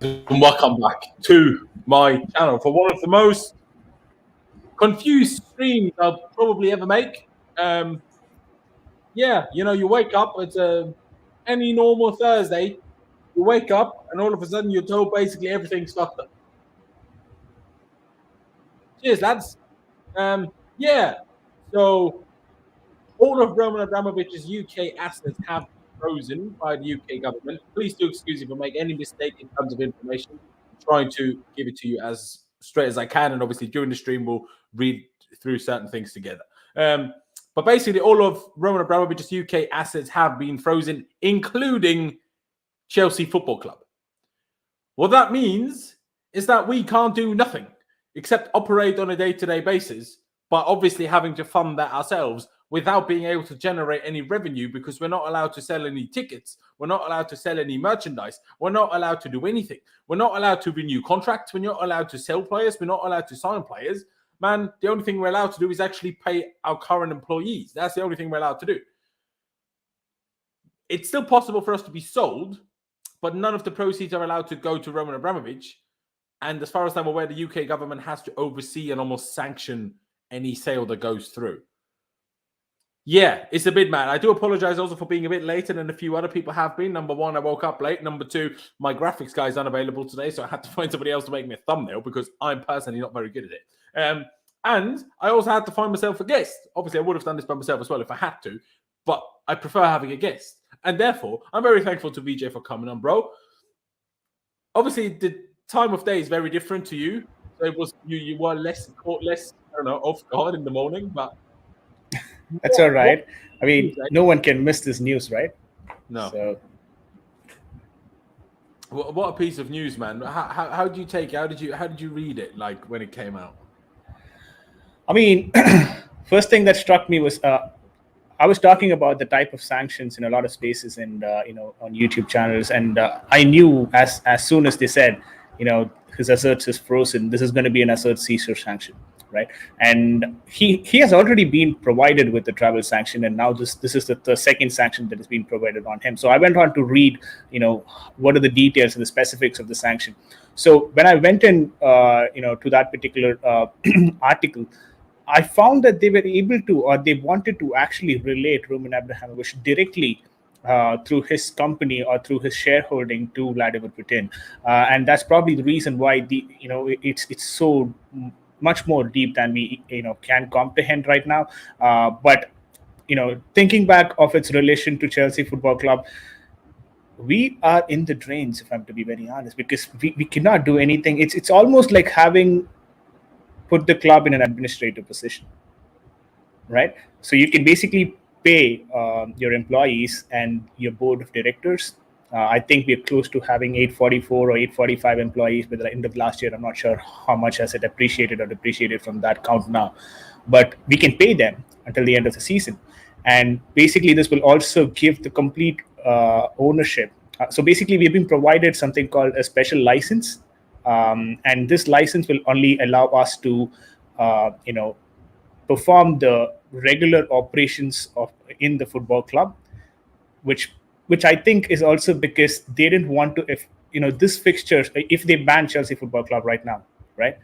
And welcome back to my channel for one of the most confused streams I'll probably ever make. Yeah, you wake up, it's any normal Thursday, you wake up and all of a sudden you're told basically everything's fucked up. Cheers, lads. Yeah, so all of Roman Abramovich's UK assets have been frozen by the UK government. Please do excuse me if I make any mistake in terms of information. I'm trying to give it to you as straight as I can, and obviously during the stream we'll read through certain things together. But basically, all of Roman Abramovich's UK assets have been frozen, including Chelsea Football Club. What that means is that we can't do nothing except operate on a day-to-day basis, but obviously having to fund that ourselves without being able to generate any revenue because we're not allowed to sell any tickets. We're not allowed to sell any merchandise. We're not allowed to do anything. We're not allowed to renew contracts. We're not allowed to sell players. We're not allowed to sign players. Man, the only thing we're allowed to do is actually pay our current employees. That's the only thing we're allowed to do. It's still possible for us to be sold, but none of the proceeds are allowed to go to Roman Abramovich. And as far as I'm aware, the UK government has to oversee and almost sanction any sale that goes through. Yeah, it's a bit mad. I do apologize also for being a bit later than a few other people have been. Number one, I woke up late. Number two, my graphics guy is unavailable today, so I had to find somebody else to make me a thumbnail because I'm personally not very good at it. And I also had to find myself a guest. Obviously, I would have done this by myself as well if I had to, but I prefer having a guest. And therefore, I'm very thankful to VJ for coming on, bro. Obviously, the time of day is very different to you. So it was you were less, I don't know, off guard in the morning, but that's all right. I mean, no one can miss this news, right? No. So, what a piece of news, man! How did you take it? How did you read it? Like when it came out? I mean, first thing that struck me was I was talking about the type of sanctions in a lot of spaces and on YouTube channels, and I knew as soon as they said, his assets is frozen, this is going to be an asset seizure sanction, right? And he has already been provided with the travel sanction, and now this is the second sanction that has been provided on him. So I went on to read, what are the details and the specifics of the sanction. So when I went in, to that particular article, I found that they were able to, or they wanted to actually relate Roman Abramovich directly through his company or through his shareholding to Vladimir Putin, and that's probably the reason why it's so much more deep than we can comprehend right now. But thinking back of its relation to Chelsea Football Club, we are in the drains, if I'm to be very honest, because we cannot do anything. It's almost like having put the club in an administrative position, right? So you can basically pay your employees and your board of directors. I think we're close to having 844 or 845 employees by the end of last year. I'm not sure how much has it appreciated or depreciated from that count now, but we can pay them until the end of the season. And basically this will also give the complete ownership. So basically we've been provided something called a special license. And this license will only allow us to, perform the regular operations in the football club, which I think is also because they didn't want to, if this fixtures, if they ban Chelsea Football Club right now, right,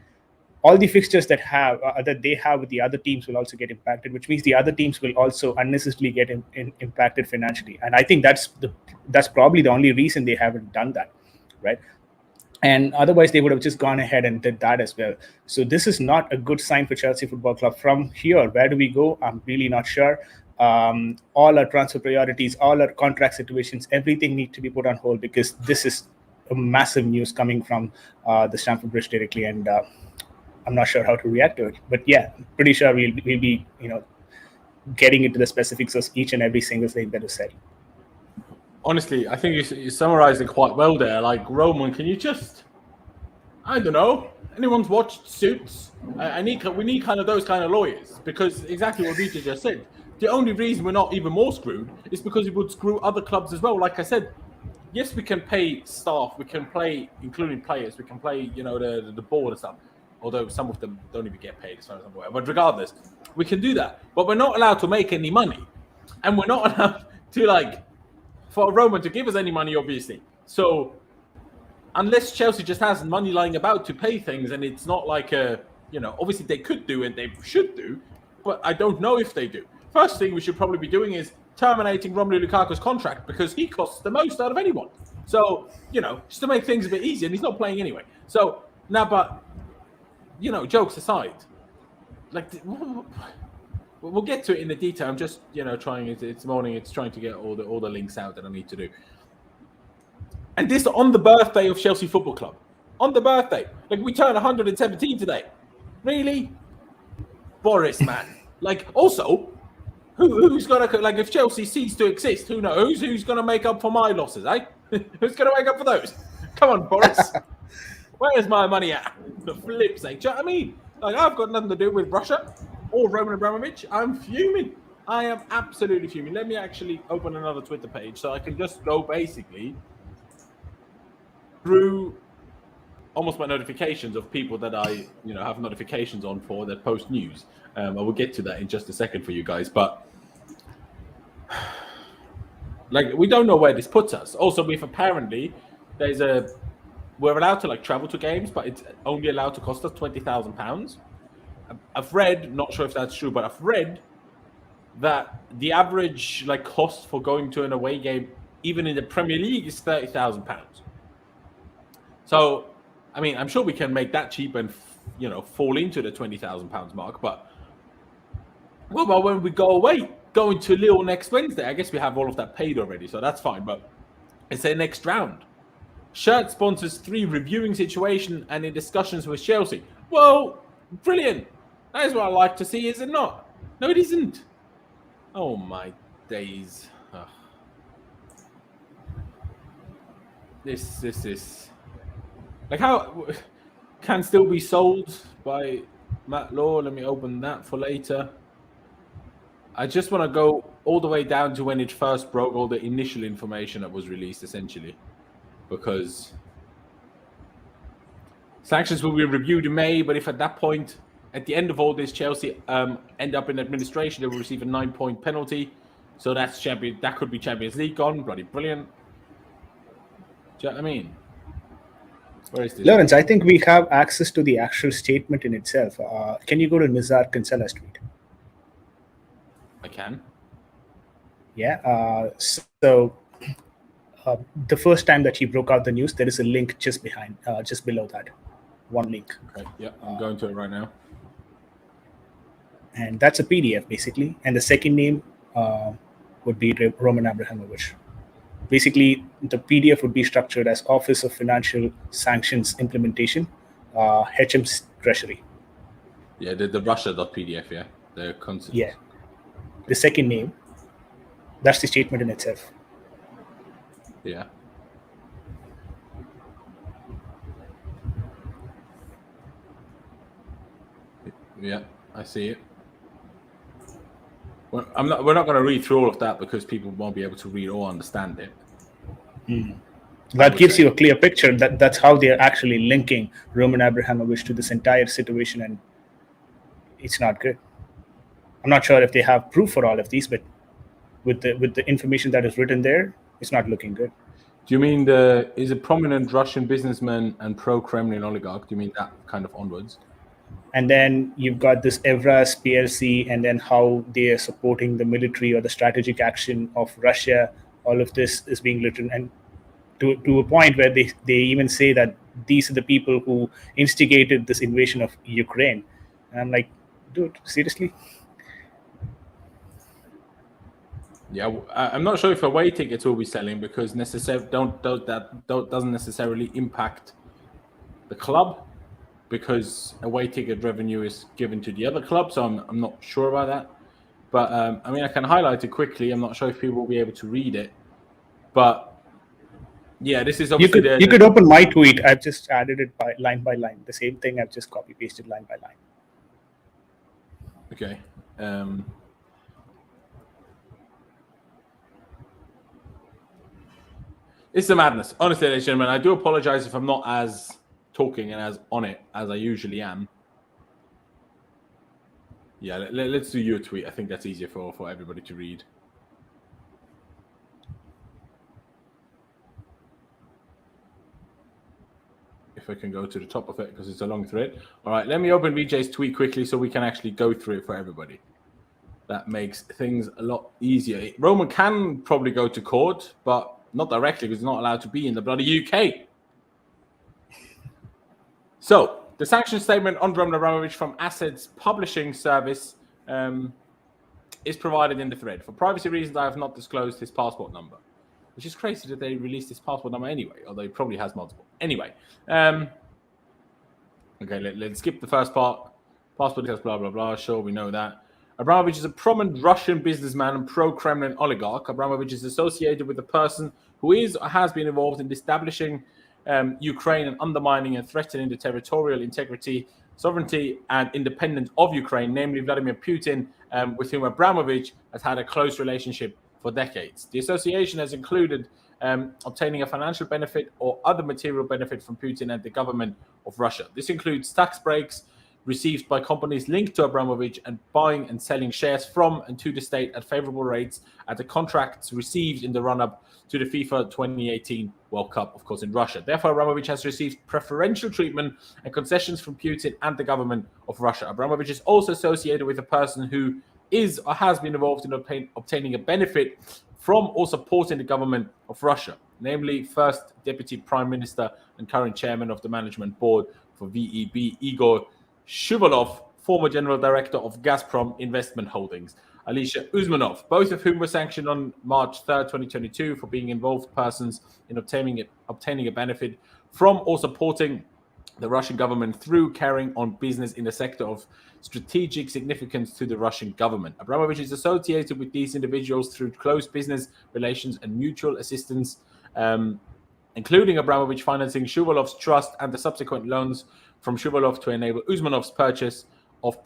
all the fixtures that they have with the other teams will also get impacted, which means the other teams will also unnecessarily get impacted financially. And I think that's probably the only reason they haven't done that, right? And otherwise, they would have just gone ahead and did that as well. So this is not a good sign for Chelsea Football Club. From here, where do we go? I'm really not sure. All our transfer priorities, all our contract situations, everything needs to be put on hold because this is a massive news coming from the Stamford Bridge directly, and I'm not sure how to react to it. But yeah, I'm pretty sure we'll be getting into the specifics of each and every single thing that is said. Honestly, I think you summarized it quite well there. Like, Roman, can you just, I don't know, anyone's watched Suits? We need kind of those kind of lawyers, because exactly what Vita just said. The only reason we're not even more screwed is because it would screw other clubs as well. Like I said, yes, we can pay staff, we can play, including players, we can play, the board and stuff. Although some of them don't even get paid as far as I'm aware. But regardless, we can do that. But we're not allowed to make any money. And we're not allowed to, for Roman to give us any money, obviously. So unless Chelsea just has money lying about to pay things, and it's not like obviously they could do and they should do, but I don't know if they do. First thing we should probably be doing is terminating Romelu Lukaku's contract because he costs the most out of anyone. So, just to make things a bit easier, and he's not playing anyway. So now, but jokes aside, like we'll get to it in the detail. I'm just trying. It's morning. It's trying to get all the links out that I need to do. And this on the birthday of Chelsea Football Club. On the birthday. Like, we turn 117 today. Really? Boris, man. Like, also, who's going to... Like, if Chelsea ceases to exist, who knows? Who's going to make up for my losses, eh? Who's going to make up for those? Come on, Boris. Where's my money at? The flip's sake. Do you know what I mean? Like, I've got nothing to do with Russia or Roman Abramovich. I'm fuming. I am absolutely fuming. Let me actually open another Twitter page so I can just go basically... through almost my notifications of people that I, have notifications on for that post news. I will get to that in just a second for you guys, but like, we don't know where this puts us. Also, we've apparently we're allowed to travel to games, but it's only allowed to cost us £20,000. I've read, not sure if that's true, but I've read that the average cost for going to an away game, even in the Premier League, is £30,000. So, I mean, I'm sure we can make that cheap and, fall into the £20,000 mark. But what about when we go away, going to Lille next Wednesday? I guess we have all of that paid already, so that's fine. But it's their next round. Shirt sponsors 3 reviewing situation and in discussions with Chelsea. Well, brilliant. That is what I like to see, is it not? No, it isn't. Oh, my days. Ugh. This is... how can still be sold by Matt Law. Let me open that for later. I just want to go all the way down to when it first broke, all the initial information that was released, essentially. Because sanctions will be reviewed in May, but if at that point, at the end of all this, Chelsea end up in administration, they will receive a 9-point penalty. So that could be Champions League gone. Bloody brilliant. Do you know what I mean? Where is this? Laurenz, I think we have access to the actual statement in itself. Can you go to Nizar Kinsella's tweet? I can. Yeah. So the first time that he broke out the news, there is a link just below that. One link. Okay. Yeah, I'm going to it right now. And that's a PDF, basically. And the second name would be Roman Abramovich. Basically, the PDF would be structured as Office of Financial Sanctions Implementation, HM's Treasury. Yeah, the Russia.pdf, yeah. Yeah. The second name, that's the statement in itself. Yeah. Yeah, I see it. We're not going to read through all of that because people won't be able to read or understand it. That gives you a clear picture that's how they're actually linking Roman Abramovich to this entire situation, and it's not good. I'm not sure if they have proof for all of these, but with the information that is written there, it's not looking good. Do you mean is a prominent Russian businessman and pro-Kremlin oligarch? Do you mean that kind of onwards? And then you've got this Evras PLC, and then how they are supporting the military or the strategic action of Russia. All of this is being written, and to a point where they even say that these are the people who instigated this invasion of Ukraine. And I'm like, dude, seriously? Yeah, I'm not sure if away tickets will be selling because doesn't necessarily impact the club, because away ticket revenue is given to the other club. So I'm not sure about that. But I mean, I can highlight it quickly. I'm not sure if people will be able to read it. But yeah, this is obviously you could open my tweet. I've just added it by line. The same thing. I've just copy pasted line by line. Okay. It's a madness. Honestly, ladies and gentlemen, I do apologize if I'm not as talking and as on it as I usually am. Yeah, let's do your tweet. I think that's easier for everybody to read. if I can go to the top of it because it's a long thread. All right, let me open VJ's tweet quickly so we can actually go through it for everybody. That makes things a lot easier. Roman can probably go to court, but not directly because he's not allowed to be in the bloody UK. So, the sanction statement on Roman Abramovich from Assad's publishing service is provided in the thread. For privacy reasons, I have not disclosed his passport number, which is crazy that they released his passport number anyway, although he probably has multiple. Anyway, okay, let's skip the first part. Passport details, blah, blah, blah. Sure, we know that. Abramovich is a prominent Russian businessman and pro-Kremlin oligarch. Abramovich is associated with a person who is or has been involved in establishing Ukraine and undermining and threatening the territorial integrity, sovereignty, and independence of Ukraine, namely Vladimir Putin, with whom Abramovich has had a close relationship for decades. The association has included obtaining a financial benefit or other material benefit from Putin and the government of Russia. This includes tax breaks received by companies linked to Abramovich and buying and selling shares from and to the state at favorable rates at the contracts received in the run-up to the FIFA 2018 World Cup, of course, in Russia. Therefore, Abramovich has received preferential treatment and concessions from Putin and the government of Russia. Abramovich is also associated with a person who is or has been involved in obtaining a benefit from or supporting the government of Russia, namely First Deputy Prime Minister and current Chairman of the Management Board for VEB, Igor Shuvalov, former General Director of Gazprom Investment Holdings, Alisher Uzmanov, both of whom were sanctioned on March 3rd, 2022 for being involved persons in obtaining a benefit from or supporting the Russian government through carrying on business in a sector of strategic significance to the Russian government. Abramovich is associated with these individuals through close business relations and mutual assistance, including Abramovich financing Shuvalov's trust and the subsequent loans from Shuvalov to enable Uzmanov's purchase of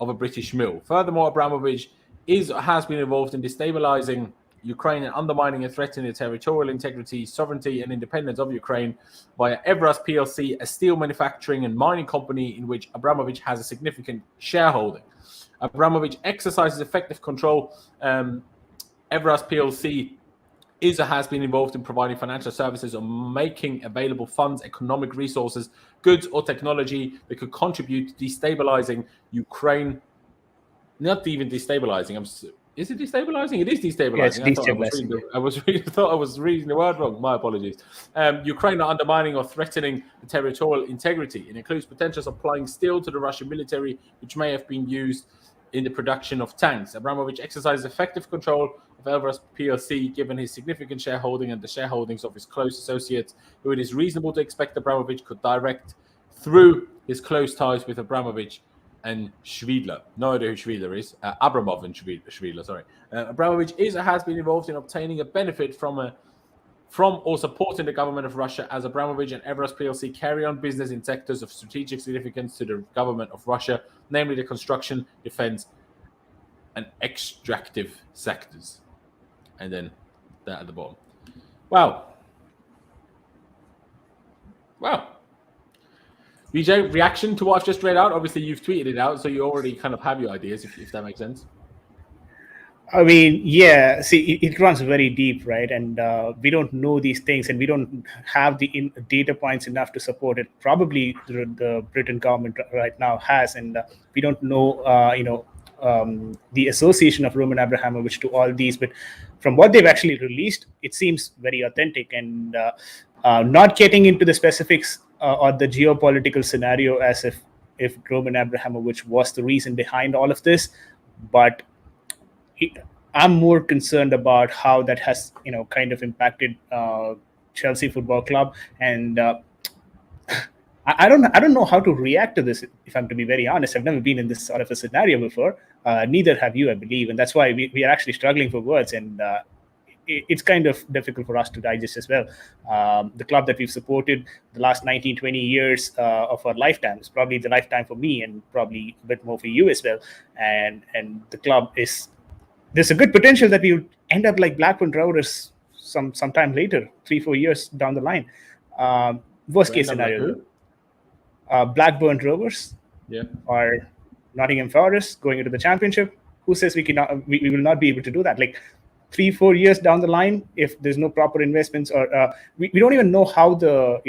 a British mill. Furthermore, Abramovich is or has been involved in destabilizing Ukraine and undermining and threatening the territorial integrity, sovereignty, and independence of Ukraine via Evraz PLC, a steel manufacturing and mining company in which Abramovich has a significant shareholding. Abramovich exercises effective control. Evraz PLC is or has been involved in providing financial services or making available funds, economic resources, goods, or technology that could contribute to destabilizing Ukraine. Not even destabilizing. Is it destabilizing? It is destabilizing. Yeah, it's destabilizing. I thought I was reading the word wrong. My apologies. Ukraine are undermining or threatening the territorial integrity. It includes potential supplying steel to the Russian military, which may have been used in the production of tanks. Abramovich exercises effective control of Evraz PLC, given his significant shareholding and the shareholdings of his close associates, who it is reasonable to expect Abramovich could direct through his close ties with Abramovich and Schwiedler. No idea who Schwiedler is. Abramov and Schwiedler, sorry. Abramovich is or has been involved in obtaining a benefit from or supporting the government of Russia as Abramovich and Evraz PLC carry on business in sectors of strategic significance to the government of Russia, namely the construction, defense, and extractive sectors. And then that at the bottom. Wow. VJ, reaction to what I've just read out? Obviously, you've tweeted it out, so you already kind of have your ideas, if that makes sense. I mean, yeah, see, it runs very deep, right? And we don't know these things, and we don't have the data points enough to support it. Probably the Britain government right now has, and we don't know, the association of Roman Abramovich to all these. But from what they've actually released, it seems very authentic. And not getting into the specifics or the geopolitical scenario as if Roman Abramovich was the reason behind all of this, but I'm more concerned about how that has, kind of impacted Chelsea Football Club, and I don't know how to react to this. If I'm to be very honest, I've never been in this sort of a scenario before. Neither have you, I believe, and that's why we are actually struggling for words, and it's kind of difficult for us to digest as well. The club that we've supported the last 19, 20 years of our lifetime is probably the lifetime for me, and probably a bit more for you as well. And the club is. There's a good potential that we would end up like Blackburn Rovers sometime later, 3-4 years down the line. Worst case scenario, Blackburn Rovers, or Nottingham Forest going into the Championship. Who says we will not be able to do that? Like, 3-4 years down the line, if there's no proper investments, or we don't even know how the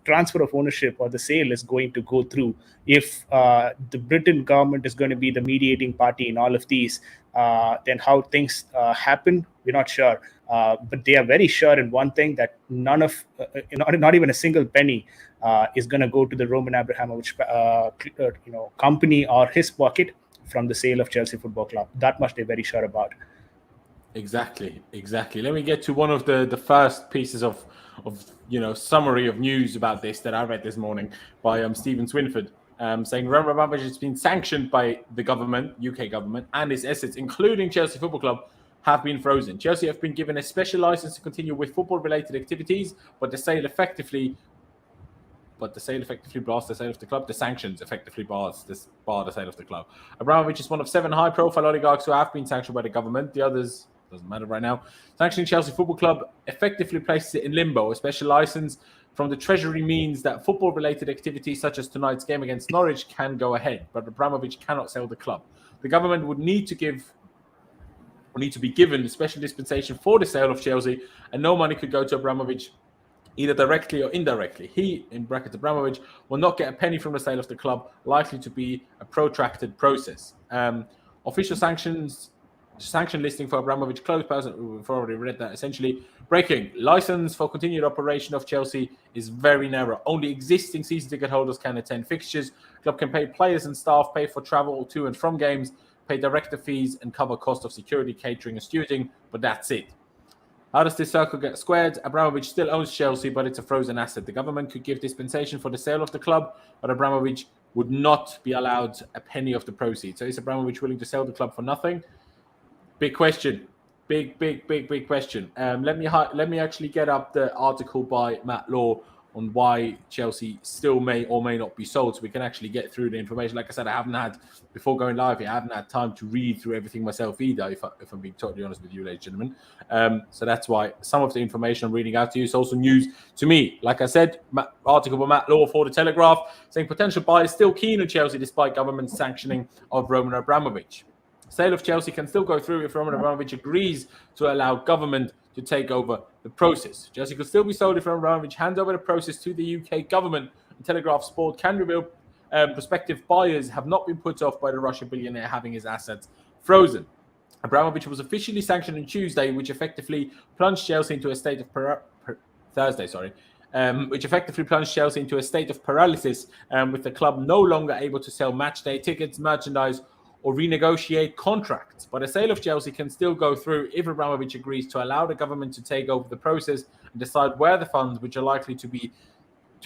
transfer of ownership or the sale is going to go through, if the Britain government is going to be the mediating party in all of these, then how things happen, we're not sure. But they are very sure in one thing, that none of not even a single penny is going to go to the Roman Abramovich company or his pocket from the sale of Chelsea Football Club. That much they're very sure about. Exactly. Let me get to one of the first pieces of summary of news about this that I read this morning by Stephen Swinford, saying Roman Abramovich has been sanctioned by the government, UK government, and its assets, including Chelsea Football Club, have been frozen. Chelsea have been given a special license to continue with football-related activities, but the sale effectively bars the sale of the club. The sanctions effectively bar the sale of the club. Abramovich is one of 7 high-profile oligarchs who have been sanctioned by the government. The others doesn't matter right now. Sanctioning Chelsea Football Club effectively places it in limbo. A special license from the Treasury means that football-related activities such as tonight's game against Norwich can go ahead, but Abramovich cannot sell the club. The government would need to be given a special dispensation for the sale of Chelsea, and no money could go to Abramovich either directly or indirectly. He, in brackets Abramovich, will not get a penny from the sale of the club, likely to be a protracted process. Official sanction listing for Abramovich closed. We've already read that. Essentially, breaking license for continued operation of Chelsea is very narrow. Only existing season ticket holders can attend fixtures. Club can pay players and staff, pay for travel to and from games, pay director fees, and cover cost of security, catering, and stewarding, but that's it. How does this circle get squared? Abramovich still owns Chelsea, but it's a frozen asset. The government could give dispensation for the sale of the club, but Abramovich would not be allowed a penny of the proceeds. So is Abramovich willing to sell the club for nothing? Big question. Big question. Let me actually get up the article by Matt Law on why Chelsea still may or may not be sold, so we can actually get through the information. Like I said, I haven't had time to read through everything myself either, if I'm being totally honest with you, ladies and gentlemen. So that's why some of the information I'm reading out to you is also news to me. Like I said, article by Matt Law for The Telegraph, saying potential buyers still keen on Chelsea despite government sanctioning of Roman Abramovich. Sale of Chelsea can still go through if Roman Abramovich agrees to allow government to take over the process. Chelsea could still be sold if Roman Abramovich hands over the process to the UK government. And Telegraph Sport can reveal prospective buyers have not been put off by the Russian billionaire having his assets frozen. Abramovich was officially sanctioned on Tuesday, which effectively plunged Chelsea into a state of paralysis, with the club no longer able to sell matchday tickets, merchandise, or renegotiate contracts. But a sale of Chelsea can still go through if Abramovich agrees to allow the government to take over the process and decide where the funds, which are likely to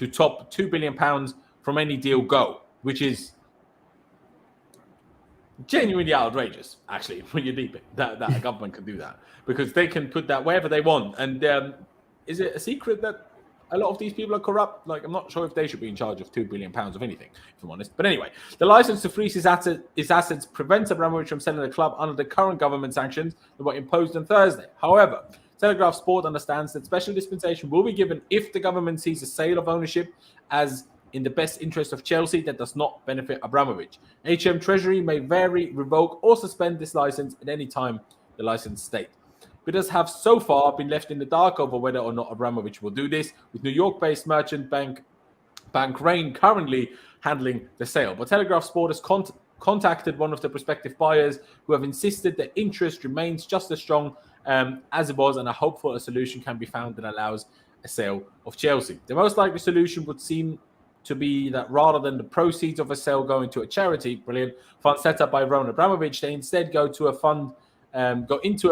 top £2 billion from any deal, go, which is genuinely outrageous, actually, when you're deep in that a government can do that, because they can put that wherever they want. And is it a secret that a lot of these people are corrupt? Like, I'm not sure if they should be in charge of £2 billion of anything, if I'm honest. But anyway, the license to freeze his assets prevents Abramovich from selling the club under the current government sanctions that were imposed on Thursday. However, Telegraph Sport understands that special dispensation will be given if the government sees a sale of ownership as in the best interest of Chelsea that does not benefit Abramovich. HM Treasury may vary, revoke, or suspend this license at any time the license state. Bidders have so far been left in the dark over whether or not Abramovich will do this, with New York-based merchant bank Rain currently handling the sale. But Telegraph Sport has contacted one of the prospective buyers who have insisted that interest remains just as strong as it was, and are hopeful a solution can be found that allows a sale of Chelsea. The most likely solution would seem to be that rather than the proceeds of a sale going to a charity, fund set up by Roman Abramovich, they instead go into a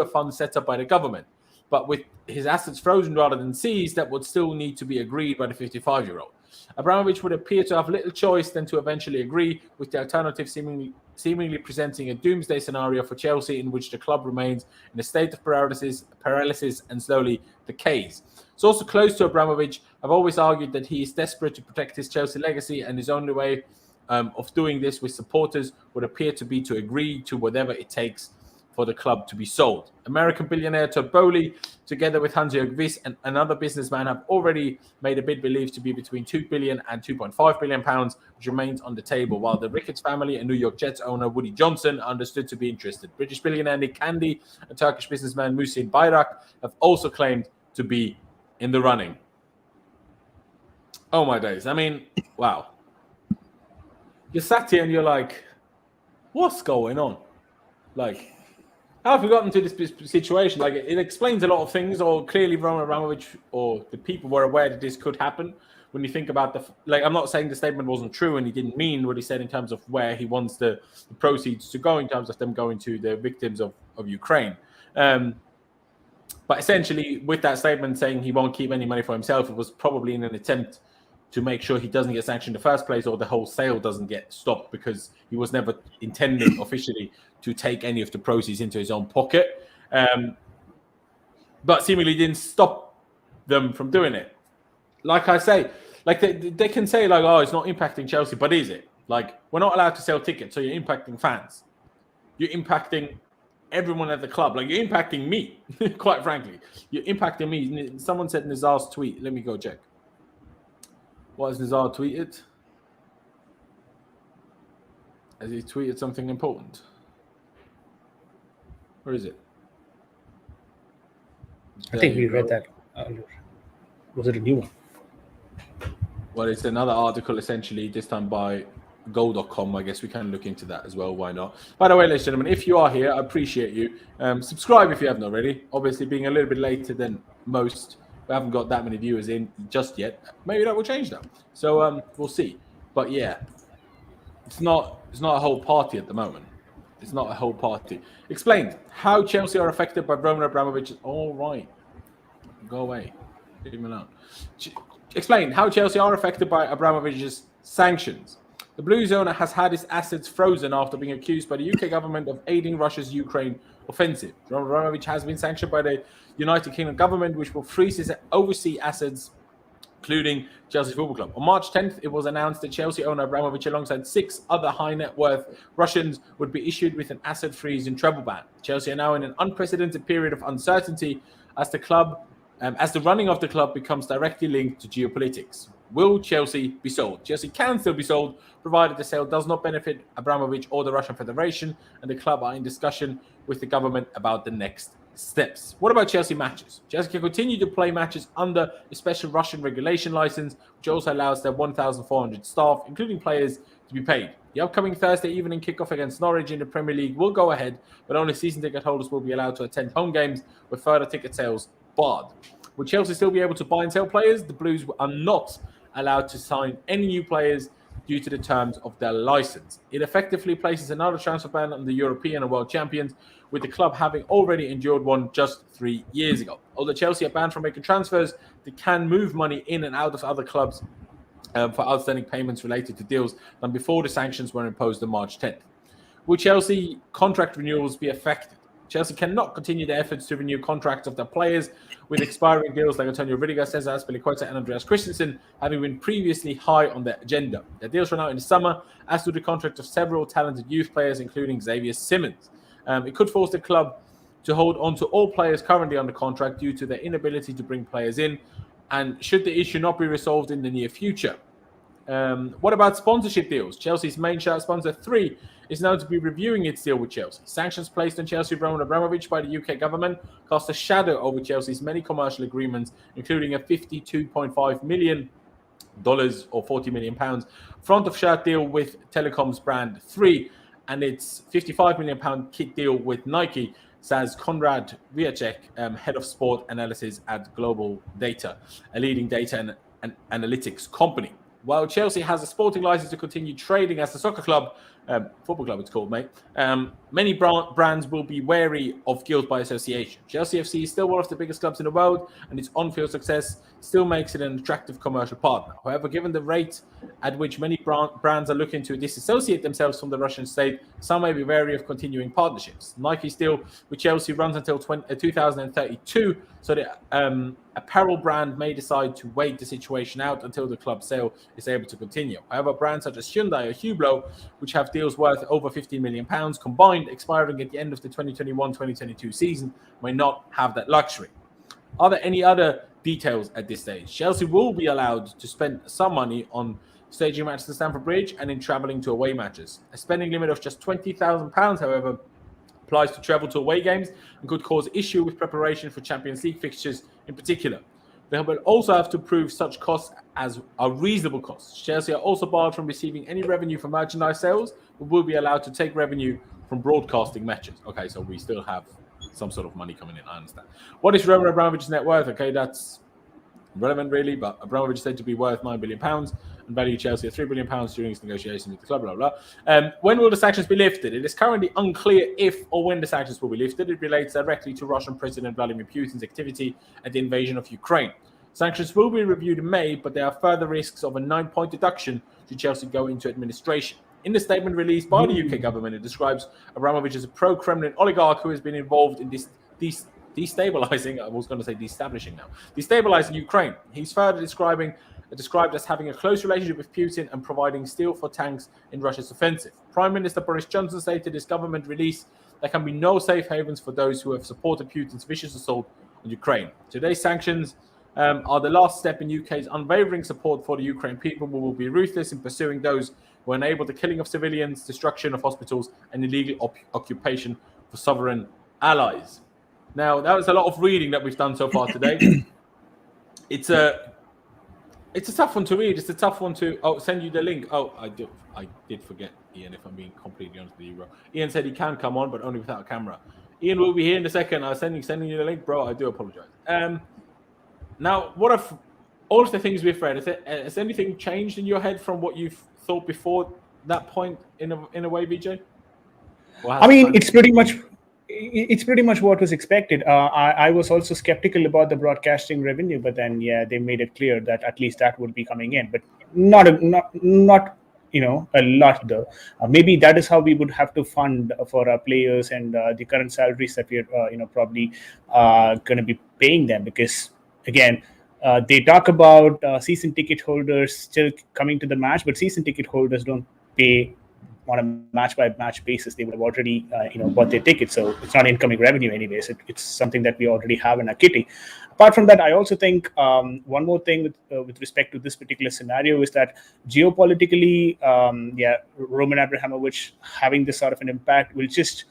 fund set up by the government. But with his assets frozen rather than seized, that would still need to be agreed by the 55-year-old. Abramovich would appear to have little choice than to eventually agree, with the alternative seemingly presenting a doomsday scenario for Chelsea in which the club remains in a state of paralysis and slowly decays. It's also close to Abramovich. I've always argued that he is desperate to protect his Chelsea legacy, and his only way of doing this with supporters would appear to be to agree to whatever it takes for the club to be sold. American billionaire Todd Boehly together with Hans-Jörg Wyss and another businessman, have already made a bid believed to be between 2 billion and 2.5 billion pounds, which remains on the table, while the Ricketts family and New York Jets owner Woody Johnson are understood to be interested. British billionaire Nick Candy and Turkish businessman Muhsin Bayrak have also claimed to be in the running. Oh my days. I mean, wow. You're sat here and you're like, what's going on? Like, how have we gotten to this situation? Like, it explains a lot of things, or clearly Roman Abramovich or the people were aware that this could happen. When you think about I'm not saying the statement wasn't true and he didn't mean what he said in terms of where he wants the proceeds to go in terms of them going to the victims of Ukraine. But essentially, with that statement saying he won't keep any money for himself, it was probably in an attempt to make sure he doesn't get sanctioned in the first place, or the whole sale doesn't get stopped, because he was never intending officially to take any of the proceeds into his own pocket. But seemingly didn't stop them from doing it. Like I say, like they can say like, oh, it's not impacting Chelsea, but is it? Like, we're not allowed to sell tickets, so you're impacting fans. You're impacting everyone at the club. Like, you're impacting me, quite frankly. You're impacting me. Someone said Nazar's tweet. Let me go check. What has Nazar tweeted? Has he tweeted something important? Where is it? I think we read that earlier. Was it a new one? Well, it's another article, essentially, this time by go.com. I guess we can look into that as well. Why not? By the way, ladies and gentlemen, if you are here, I appreciate you. Subscribe if you haven't already. Obviously, being a little bit later than most, we haven't got that many viewers in just yet. Maybe that will change now. So we'll see. But yeah, it's not a whole party at the moment. It's not a whole party. Explained how Chelsea are affected by Roman Abramovich. All right, go away. Leave him alone. Explained how Chelsea are affected by Abramovich's sanctions. The Blues owner has had his assets frozen after being accused by the UK government of aiding Russia's Ukraine offensive. Roman Abramovich has been sanctioned by the United Kingdom government, which will freeze his overseas assets, including Chelsea Football Club. On March 10th, it was announced that Chelsea owner Abramovich, alongside 6 other high net worth Russians, would be issued with an asset freeze and travel ban. Chelsea are now in an unprecedented period of uncertainty as the running of the club becomes directly linked to geopolitics. Will Chelsea be sold? Chelsea can still be sold, provided the sale does not benefit Abramovich or the Russian Federation, and the club are in discussion with the government about the next steps. What about Chelsea matches? Chelsea can continue to play matches under a special Russian regulation license, which also allows their 1,400 staff, including players, to be paid. The upcoming Thursday evening kickoff against Norwich in the Premier League will go ahead, but only season ticket holders will be allowed to attend home games, with further ticket sales barred. Will Chelsea still be able to buy and sell players? The Blues are not allowed to sign any new players due to the terms of their license. It effectively places another transfer ban on the European and world champions, with the club having already endured one just 3 years ago. Although Chelsea are banned from making transfers, they can move money in and out of other clubs for outstanding payments related to deals done before the sanctions were imposed on March 10th. Will Chelsea contract renewals be affected? Chelsea cannot continue their efforts to renew contracts of their players with expiring deals like Antonio Rudiger, Cesar Azpilicueta and Andreas Christensen having been previously high on their agenda. Their deals run out in the summer, as do the contract of several talented youth players, including Xavier Simmons. It could force the club to hold on to all players currently under contract due to their inability to bring players in, and should the issue not be resolved in the near future. What about sponsorship deals? Chelsea's main shirt sponsor 3 is known to be reviewing its deal with Chelsea. Sanctions placed on Chelsea Roman Abramovich by the UK government cast a shadow over Chelsea's many commercial agreements, including a $52.5 million or £40 million front of shirt deal with telecoms brand 3 and its £55 million kit deal with Nike, says Konrad Wiacek, head of sport analysis at Global Data, a leading data and analytics company. While Chelsea has a sporting license to continue trading as a soccer club, football club it's called, mate, many brands will be wary of guilt by association. Chelsea FC is still one of the biggest clubs in the world, and its on-field success still makes it an attractive commercial partner. However, given the rate at which many brands are looking to disassociate themselves from the Russian state, some may be wary of continuing partnerships. Nike's deal with Chelsea runs until 2032, so the apparel brand may decide to wait the situation out until the club sale is able to continue. However, brands such as Hyundai or Hublot, which have deals worth over £15 million combined, expiring at the end of the 2021-2022 season, may not have that luxury. Are there any other details at this stage? Chelsea will be allowed to spend some money on staging matches at Stamford Bridge and in travelling to away matches. A spending limit of just £20,000, however, applies to travel to away games and could cause issue with preparation for Champions League fixtures in particular. They will also have to prove such costs as are reasonable costs. Chelsea are also barred from receiving any revenue from merchandise sales, but will be allowed to take revenue from broadcasting matches. Okay, so we still have some sort of money coming in, I understand. What is Roman Abramovich's net worth? Okay, that's relevant really, but Abramovich is said to be worth £9 billion and value Chelsea at £3 billion during his negotiations with the club, blah, blah. When will the sanctions be lifted? It is currently unclear if or when the sanctions will be lifted. It relates directly to Russian President Vladimir Putin's activity at the invasion of Ukraine. Sanctions will be reviewed in May, but there are further risks of a 9-point deduction should Chelsea go into administration. In the statement released by the UK government, it describes Abramovich as a pro-Kremlin oligarch who has been involved in destabilizing, I was going to say destabilizing now, destabilizing Ukraine. He's further described as having a close relationship with Putin and providing steel for tanks in Russia's offensive. Prime Minister Boris Johnson stated his government release there can be no safe havens for those who have supported Putin's vicious assault on Ukraine. Today's sanctions are the last step in UK's unwavering support for the Ukraine people. We will be ruthless in pursuing those who enable the killing of civilians, destruction of hospitals, and illegal occupation for sovereign allies. Now, that was a lot of reading that we've done so far today. It's a tough one to read. It's a tough one to send you the link. Oh, I did forget Ian, if I'm being completely honest with you, bro. Ian said he can come on, but only without a camera. Ian will be here in a second. I'm sending you the link, bro. I do apologize. Now, what if all of the things we've read, has anything changed in your head from what you've thought before that point in a way, VJ? I mean, it's pretty much what was expected. I was also skeptical about the broadcasting revenue, but then they made it clear that at least that would be coming in, but not a lot though. Maybe that is how we would have to fund for our players and the current salaries that we're probably going to be paying them, because again, they talk about season ticket holders still coming to the match, but season ticket holders don't pay on a match-by-match basis. They would have already bought their ticket, so it's not incoming revenue anyways. It's something that we already have in our kitty. Apart from that, I also think one more thing with respect to this particular scenario is that geopolitically, Roman Abramovich having this sort of an impact will just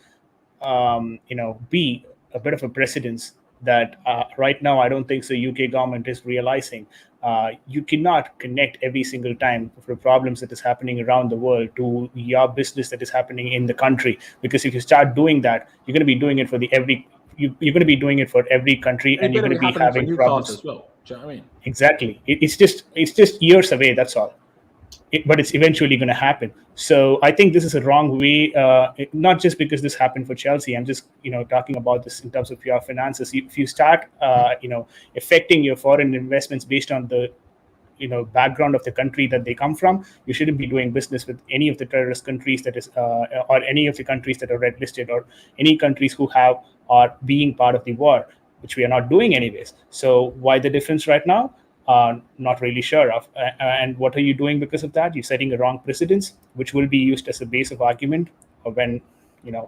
be a bit of a precedence that right now I don't think the UK government is realizing. You cannot connect every single time for problems that is happening around the world to your business that is happening in the country, because if you start doing that, you're going to be doing it for you're going to be doing it for every country, and you're going to be having problems as well. Do you know what I mean? Exactly. It's just years away. That's all. But it's eventually going to happen. So I think this is a wrong way, not just because this happened for Chelsea. I'm just, talking about this in terms of your finances. If you start, affecting your foreign investments based on the, background of the country that they come from, you shouldn't be doing business with any of the terrorist countries that is, or any of the countries that are red listed, or any countries who are being part of the war, which we are not doing anyways. So why the difference right now? Not really sure of. And what are you doing because of that? You're setting a wrong precedence, which will be used as a base of argument when,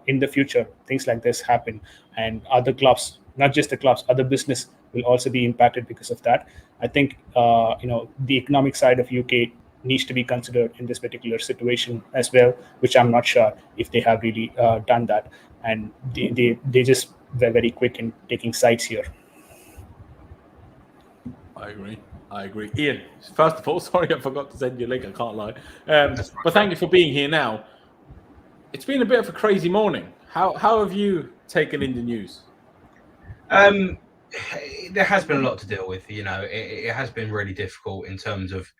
in the future, things like this happen. And other clubs, not just the clubs, other business will also be impacted because of that. I think, the economic side of UK needs to be considered in this particular situation as well, which I'm not sure if they have really done that. And they just were very quick in taking sides here. I agree. Ian, first of all, sorry I forgot to send you a link. I can't lie. But thank you for being here now. It's been a bit of a crazy morning. How have you taken in the news? There has been a lot to deal with. It has been really difficult in terms of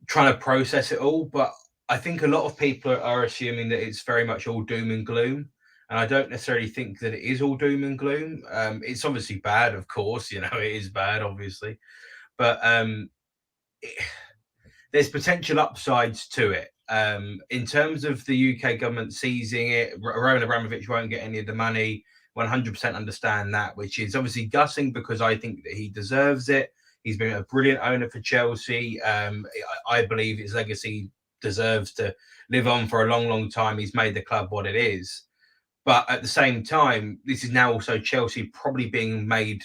trying to process it all. But I think a lot of people are assuming that it's very much all doom and gloom. And I don't necessarily think that it is all doom and gloom. It's obviously bad, of course. It is bad, obviously. But there's potential upsides to it. In terms of the UK government seizing it, Roman Abramovich won't get any of the money. 100% understand that, which is obviously gutting because I think that he deserves it. He's been a brilliant owner for Chelsea. I believe his legacy deserves to live on for a long, long time. He's made the club what it is. But at the same time, this is now also Chelsea probably being made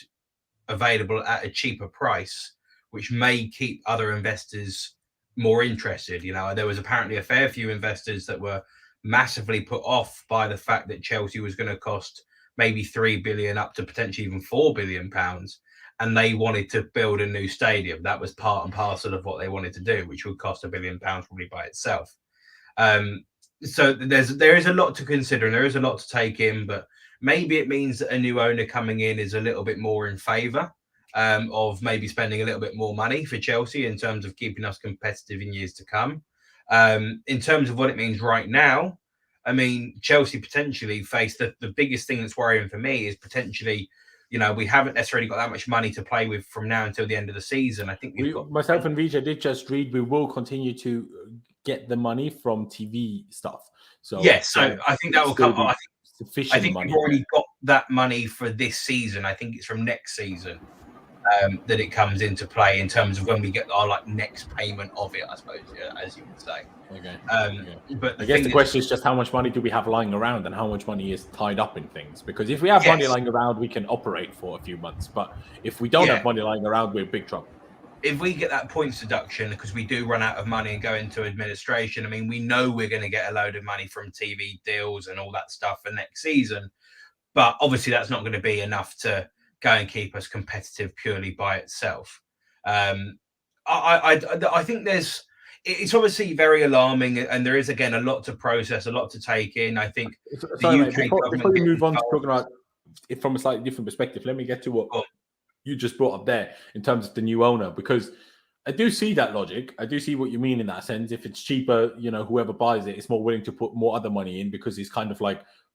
available at a cheaper price, which may keep other investors more interested. You know, there was apparently a fair few investors that were massively put off by the fact that Chelsea was going to cost maybe 3 billion up to potentially even 4 billion pounds, and they wanted to build a new stadium. That was part and parcel of what they wanted to do, which would cost £1 billion probably by itself. So there is a lot to consider and there is a lot to take in, but maybe it means that a new owner coming in is a little bit more in favour of maybe spending a little bit more money for Chelsea in terms of keeping us competitive in years to come. In terms of what it means right now, I mean, Chelsea potentially face the biggest thing that's worrying for me is potentially, you know, we haven't necessarily got that much money to play with from now until the end of the season. I think myself and Vijay did just read we will continue to get the money from TV stuff. So yes, so I think that will come. I think we've already got that money for this season. I think it's from next season that it comes into play in terms of when we get our next payment of it, I suppose, as you would say. Okay. But I guess the question is just how much money do we have lying around and how much money is tied up in things? Because if we have money lying around, we can operate for a few months. But if we don't have money lying around, we're in big trouble. If we get that points deduction, because we do run out of money and go into administration, I mean, we know we're going to get a load of money from TV deals and all that stuff for next season. But obviously, that's not going to be enough to go and keep us competitive purely by itself. I think it's obviously very alarming, and there is, again, a lot to process, a lot to take in. I think before you move on to talking about it from a slightly different perspective, let me get to what you just brought up there in terms of the new owner, because I do see that logic. I do see what you mean in that sense. If it's cheaper, you know, whoever buys it is more willing to put more other money in because he's kind of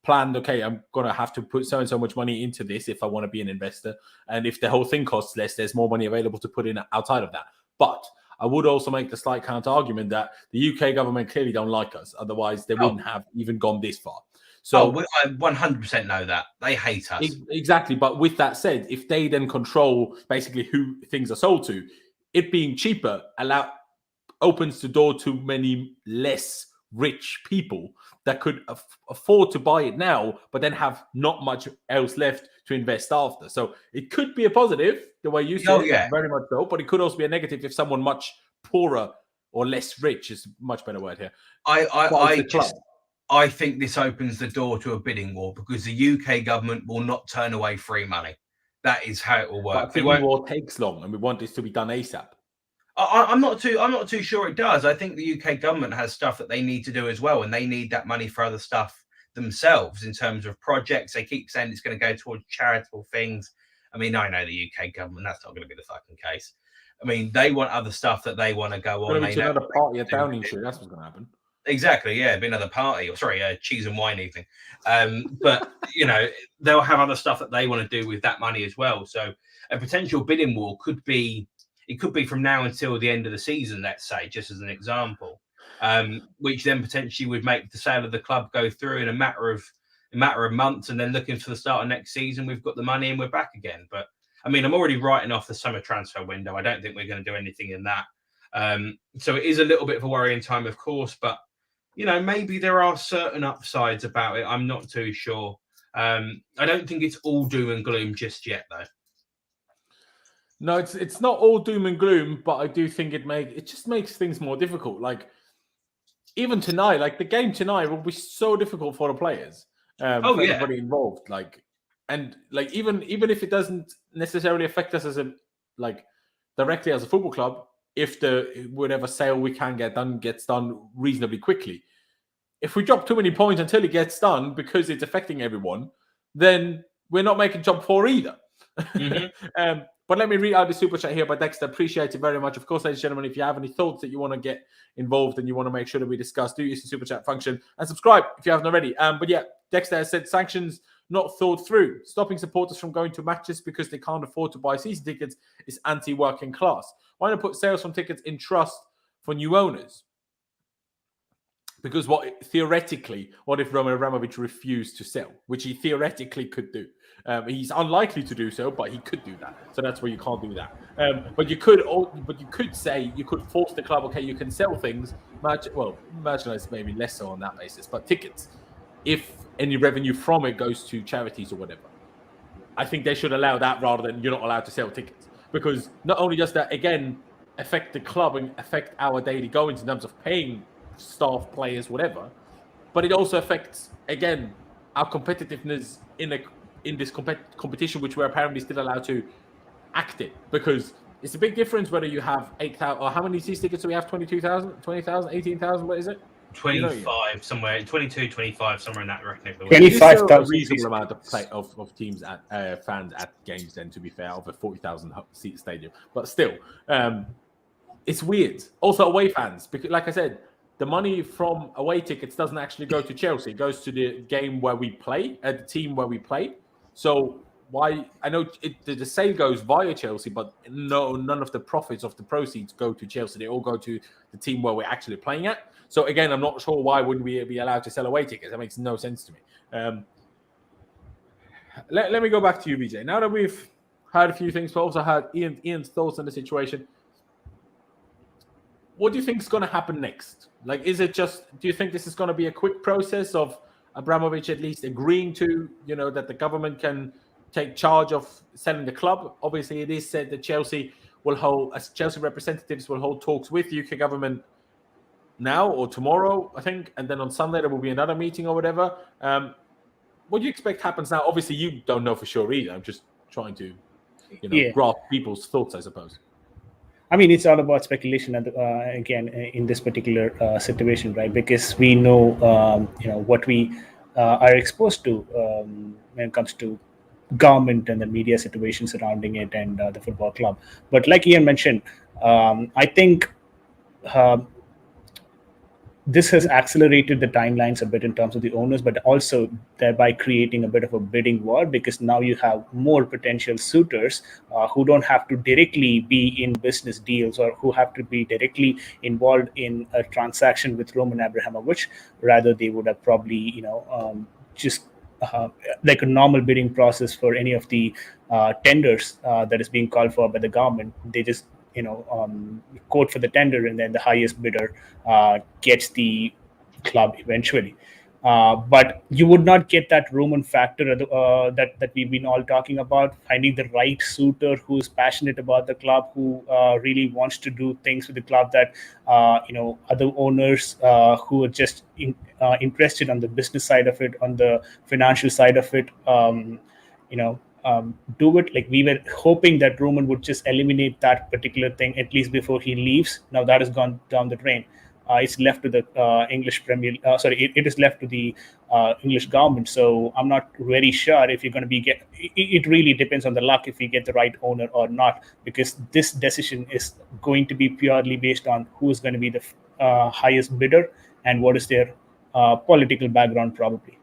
planned, okay, I'm going to have to put so and so much money into this if I want to be an investor. And if the whole thing costs less, there's more money available to put in outside of that. But I would also make the slight counter argument that the UK government clearly don't like us. Otherwise, they wouldn't have even gone this far. So I 100% know that. They hate us. Exactly. But with that said, if they then control basically who things are sold to, it being cheaper opens the door to many less rich people that could afford to buy it now, but then have not much else left to invest after. So it could be a positive, the way you said it, very much so, but it could also be a negative if someone much poorer or less rich is a much better word here. I think this opens the door to a bidding war because the UK government will not turn away free money. That is how it will work. But bidding war takes long, and we want this to be done ASAP. I'm not too sure it does. I think the UK government has stuff that they need to do as well, and they need that money for other stuff themselves in terms of projects. They keep saying it's going to go towards charitable things. I mean, I know the UK government, that's not going to be the fucking case. I mean, they want other stuff that they want to go on. It's another party at Downing Street. That's what's going to happen. Exactly, yeah, it'd be another party, or cheese and wine evening. But you know, they'll have other stuff that they want to do with that money as well. So a potential bidding war could be from now until the end of the season, let's say, just as an example, which then potentially would make the sale of the club go through in a matter of months, and then looking for the start of next season, we've got the money and we're back again. But I mean, I'm already writing off the summer transfer window. I don't think we're going to do anything in that. So it is a little bit of a worrying time, of course, but you know, maybe there are certain upsides about it. I'm not too sure. I don't think it's all doom and gloom just yet, though. No, it's not all doom and gloom, but I do think it just makes things more difficult. Like even tonight, the game tonight will be so difficult for the players, for everybody involved. Even if it doesn't necessarily affect us as directly as a football club, if whatever sale we can get done gets done reasonably quickly. If we drop too many points until it gets done because it's affecting everyone, then we're not making job 4 either. Mm-hmm. But let me read out the super chat here by Dexter. Appreciate it very much. Of course, ladies and gentlemen, if you have any thoughts that you want to get involved and you want to make sure that we discuss, do use the super chat function and subscribe if you haven't already. But yeah, Dexter has said sanctions not thought through. Stopping supporters from going to matches because they can't afford to buy season tickets is anti-working class. Why not put sales from tickets in trust for new owners? Because what if Roman Abramovich refused to sell, which he theoretically could do? He's unlikely to do so, but he could do that. So that's where you can't do that. But you could force the club. Okay, you can sell things. Merchandise maybe less so on that basis, but tickets, if any revenue from it goes to charities or whatever. I think they should allow that rather than you're not allowed to sell tickets, because not only does that again affect the club and affect our daily goings in terms of paying staff, players, whatever, but it also affects again our competitiveness in this competition, which we're apparently still allowed to act in, because it's a big difference whether you have 8,000 or how many season tickets do we have? 22,000, 20,000, 18,000. What is it? 25 somewhere, 22, 25 somewhere in that reckon. 25,000 a reasonable amount of teams at fans at games. Then, to be fair, of a 40,000 seat stadium, but still, it's weird. Also, away fans, because like I said, the money from away tickets doesn't actually go to Chelsea. It goes to the game where we play, at the team where we play. So why? I know the sale goes via Chelsea, but none of the profits of the proceeds go to Chelsea. They all go to the team where we're actually playing at. So again, I'm not sure why wouldn't we be allowed to sell away tickets. That makes no sense to me. Let me go back to you, BJ. Now that we've heard a few things, but also heard Ian's thoughts on the situation, what do you think is going to happen next? Like, do you think this is going to be a quick process of Abramovich at least agreeing to, that the government can take charge of selling the club? Obviously, it is said that Chelsea representatives will hold talks with UK government now or tomorrow, I think, and then on Sunday there will be another meeting or whatever. What do you expect happens now? Obviously, you don't know for sure either. I'm just trying to, grasp people's thoughts, I suppose. I mean, it's all about speculation, again, in this particular situation, right? Because we know, what we are exposed to when it comes to government and the media situation surrounding it and the football club. But like Ian mentioned, I think this has accelerated the timelines a bit in terms of the owners, but also thereby creating a bit of a bidding war, because now you have more potential suitors who don't have to directly be in business deals or who have to be directly involved in a transaction with Roman Abramovich. Rather, they would have probably, just like a normal bidding process for any of the tenders that is being called for by the government. They just quote for the tender, and then the highest bidder gets the club eventually. But you would not get that Roman factor that we've been all talking about, finding the right suitor who's passionate about the club, who really wants to do things with the club that other owners who are just interested on the business side of it, on the financial side of it, do it. Like, we were hoping that Roman would just eliminate that particular thing at least before he leaves. Now that has gone down the drain. It's left to the English Premier. It is left to the English government. So I'm not very sure if you're going to be It really depends on the luck if you get the right owner or not, because this decision is going to be purely based on who is going to be the highest bidder and what is their political background, probably.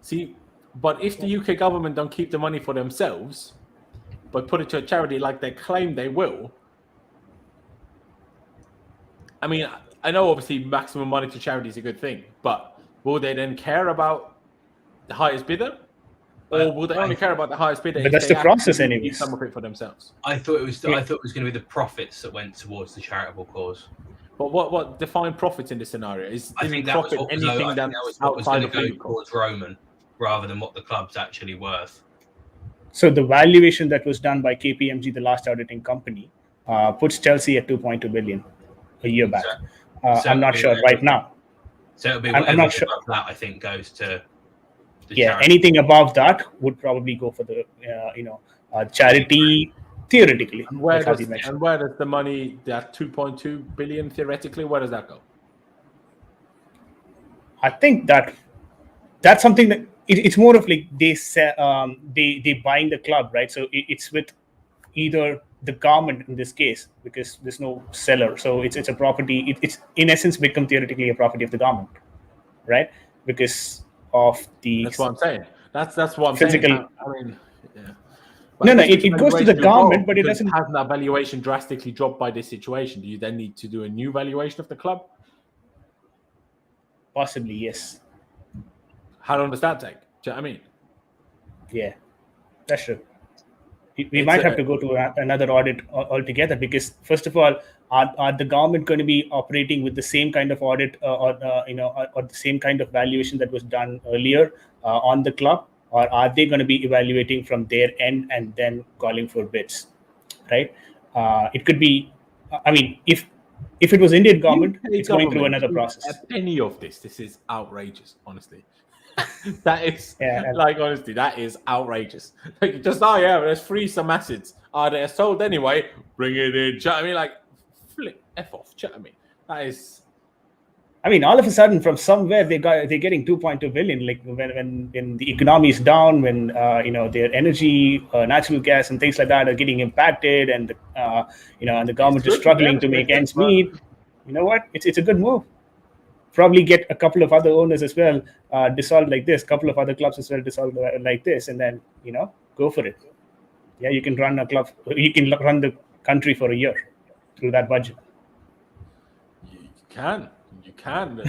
See. But if the UK government don't keep the money for themselves, but put it to a charity like they claim they will, I mean, I know obviously maximum money to charity is a good thing, but will they then care about the highest bidder? Or will they only care about the highest bidder? But that's the process anyway. Keep some of it for themselves. I thought it was going to be the profits that went towards the charitable cause. But what define profits in this scenario? I think that was what was going to go towards Roman, rather than what the club's actually worth. So the valuation that was done by KPMG, the last auditing company, puts Chelsea at 2.2 billion a year back. So I'm not sure right now. So it'll be I'm not sure. That I think goes to charity. Anything above that would probably go for the charity, theoretically. And where does the money, that 2.2 billion theoretically, where does that go? I think that's something that it's more of like they buying the club, right? So it's with either the government in this case, because there's no seller, so it's a property. It's in essence become theoretically a property of the government, right? Because of the. That's what I'm saying. That's what I'm physical. saying. I mean, yeah. But it goes to the government, but it doesn't. Has that valuation drastically dropped by this situation? Do you then need to do a new valuation of the club? Possibly, yes. How long does that take? Do you know what I mean? Yeah, that's true. We might have to go to another audit altogether, because first of all, are the government going to be operating with the same kind of audit or the same kind of valuation that was done earlier on the club? or are they going to be evaluating from their end and then calling for bids, right? It could be. I mean, if it was Indian government, UK it's going through government another do process. a penny of this. This is outrageous, honestly. That is Yeah, like honestly, that is outrageous. Like just let's freeze some assets. They're sold anyway. Bring it in. I mean, like, flip f off. I mean, that is. I mean, all of a sudden, from somewhere they're getting 2.2 billion. Like when the economy is down, when their energy, natural gas, and things like that are getting impacted, and and the government is Good for struggling them, to make yes, ends but- meet. You know what? It's a good move. Probably get a couple of other owners as well dissolved like this, couple of other clubs as well dissolved like this, and then go for it. Yeah, you can run a club, you can run the country for a year through that budget. You can.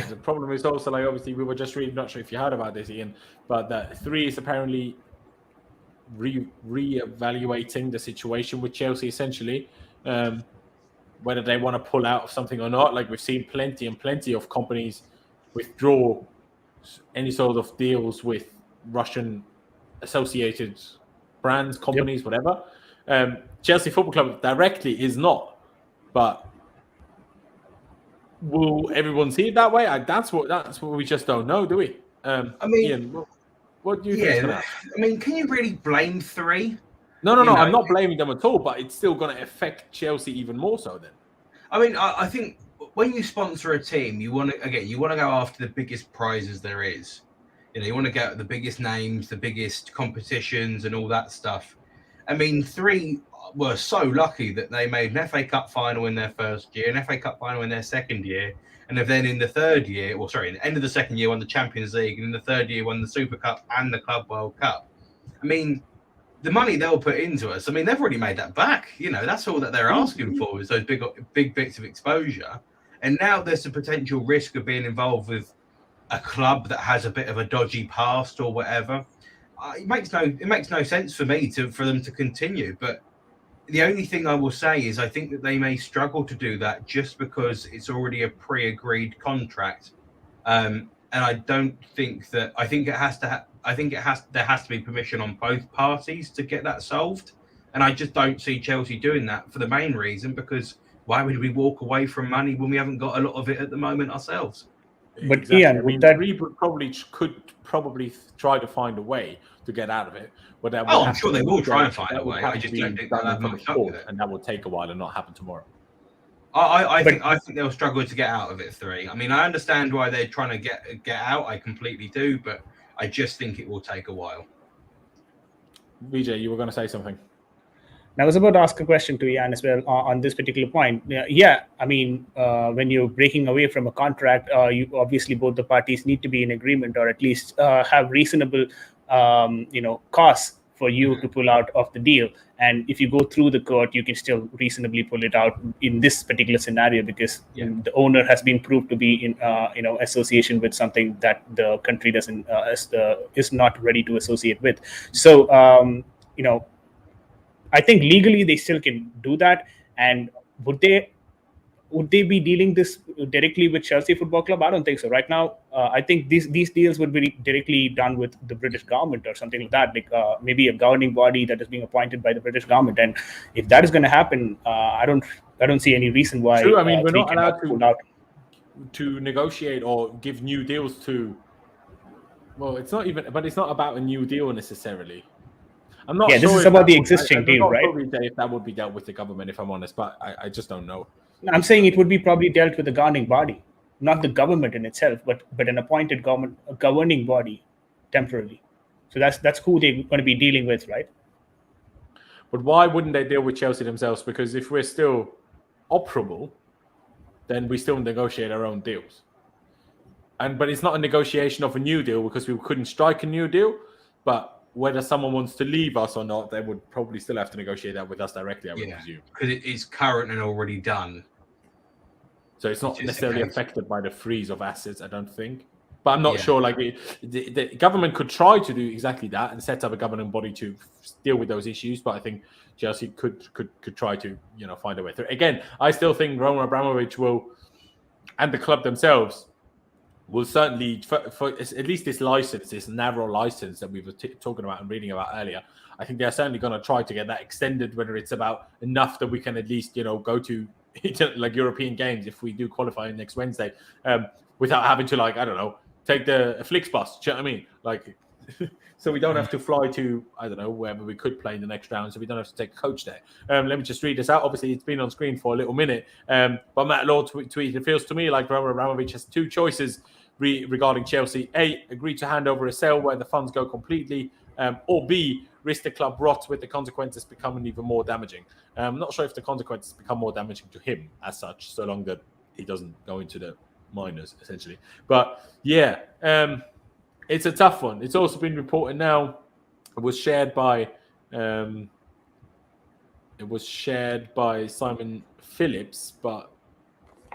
The problem is also, like, obviously we were just reading, not sure if you heard about this, Ian, but that 3 is apparently re-evaluating the situation with Chelsea, essentially, whether they want to pull out of something or not. Like, we've seen plenty of companies withdraw any sort of deals with Russian associated brands, companies, whatever. Chelsea Football Club directly is not, but will everyone see it that way? That's what we just don't know, do we? I mean, Ian, what do you think? I mean, can you really blame 3? No. I'm not blaming them at all, but it's still going to affect Chelsea even more so. Then, I mean, I think when you sponsor a team, you want to go after the biggest prizes there is. You want to get the biggest names, the biggest competitions, and all that stuff. I mean, 3 were so lucky that they made an FA Cup final in their first year, an FA Cup final in their second year, and then in the third year, in the end of the second year, won the Champions League, and in the third year, won the Super Cup and the Club World Cup. I mean, the money they'll put into us, I mean, they've already made that back. That's all that they're asking for, is those big bits of exposure. And now there's a potential risk of being involved with a club that has a bit of a dodgy past or whatever. It makes no sense for me for them to continue. But the only thing I will say is I think that they may struggle to do that just because it's already a pre-agreed contract, and I don't think that. I think there has to be permission on both parties to get that solved, and I just don't see Chelsea doing that for the main reason because why would we walk away from money when we haven't got a lot of it at the moment ourselves? But exactly. Ian, I mean, could probably try to find a way to get out of it. But I'm sure they will try and find a way. I just don't think they'll have much luck with it, and that will take a while and not happen tomorrow. I think they'll struggle to get out of it. 3. I mean, I understand why they're trying to get out. I completely do, but I just think it will take a while. Vijay, you were going to say something. I was about to ask a question to Ian as well on this particular point. Yeah, I mean, when you're breaking away from a contract, you obviously both the parties need to be in agreement or at least have reasonable, costs for you to pull out of the deal. And if you go through the court, you can still reasonably pull it out in this particular scenario because the owner has been proved to be in, association with something that the country is not ready to associate with. So, I think legally they still can do that. And would they be dealing this directly with Chelsea Football Club? I don't think so. Right now, I think these deals would be directly done with the British government or something like that, like maybe a governing body that is being appointed by the British government. And if that is going to happen, I don't see any reason why. True. I mean, we're not allowed to negotiate or give new deals to. Well, it's not about a new deal necessarily. I'm not sure. This is about the existing deal, right? If that would be dealt with the government, if I'm honest, but I just don't know. I'm saying it would be probably dealt with the governing body, not the government in itself, but an appointed governing body temporarily. So that's who they're going to be dealing with, right? But why wouldn't they deal with Chelsea themselves? Because if we're still operable, then we still negotiate our own deals. But it's not a negotiation of a new deal because we couldn't strike a new deal, but whether someone wants to leave us or not, they would probably still have to negotiate that with us directly, I would presume. Because it is current and already done. So it's not necessarily affected by the freeze of assets, I don't think. But I'm not sure. Like the government could try to do exactly that and set up a governing body to deal with those issues. But I think Chelsea could try to find a way through. Again, I still think Roman Abramovich will, and the club themselves, will certainly, for at least this license, this narrow license that we were talking about and reading about earlier, I think they're certainly going to try to get that extended, whether it's about enough that we can at least, go to like European games if we do qualify next Wednesday, without having to, like, I don't know, take the Flixbus. Do you know what I mean? Like, so we don't have to fly to, I don't know, wherever we could play in the next round, so we don't have to take a coach there. Let me just read this out. Obviously, it's been on screen for a little minute, but Matt Law tweeted, it feels to me like Roman Abramovich has two choices regarding Chelsea. A, agree to hand over a sale where the funds go completely, or B, risk the club rots with the consequences becoming even more damaging. I'm not sure if the consequences become more damaging to him as such, so long that he doesn't go into the minors, essentially. But yeah, it's a tough one. It's also been reported now. It was shared by Simon Phillips, but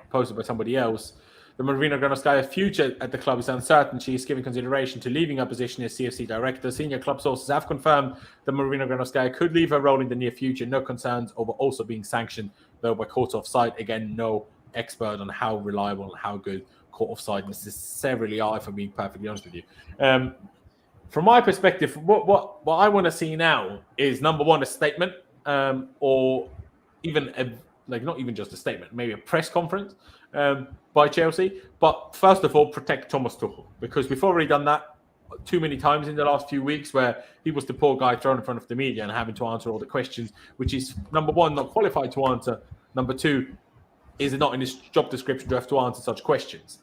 posted by somebody else. The Marina Granovskaya's future at the club is uncertain. She is giving consideration to leaving her position as CFC director. Senior club sources have confirmed that Marina Granovskaya could leave her role in the near future. No concerns over also being sanctioned, though by court offside. Again, no expert on how reliable and how good court offside necessarily are, if I'm being perfectly honest with you. From my perspective, what I want to see now is, number one, a statement, or even not even just a statement, maybe a press conference by Chelsea. But first of all, protect Thomas Tuchel, because we've already done that too many times in the last few weeks, where he was the poor guy thrown in front of the media and having to answer all the questions, which is, number one, not qualified to answer. Number two, is it not in his job description to have to answer such questions?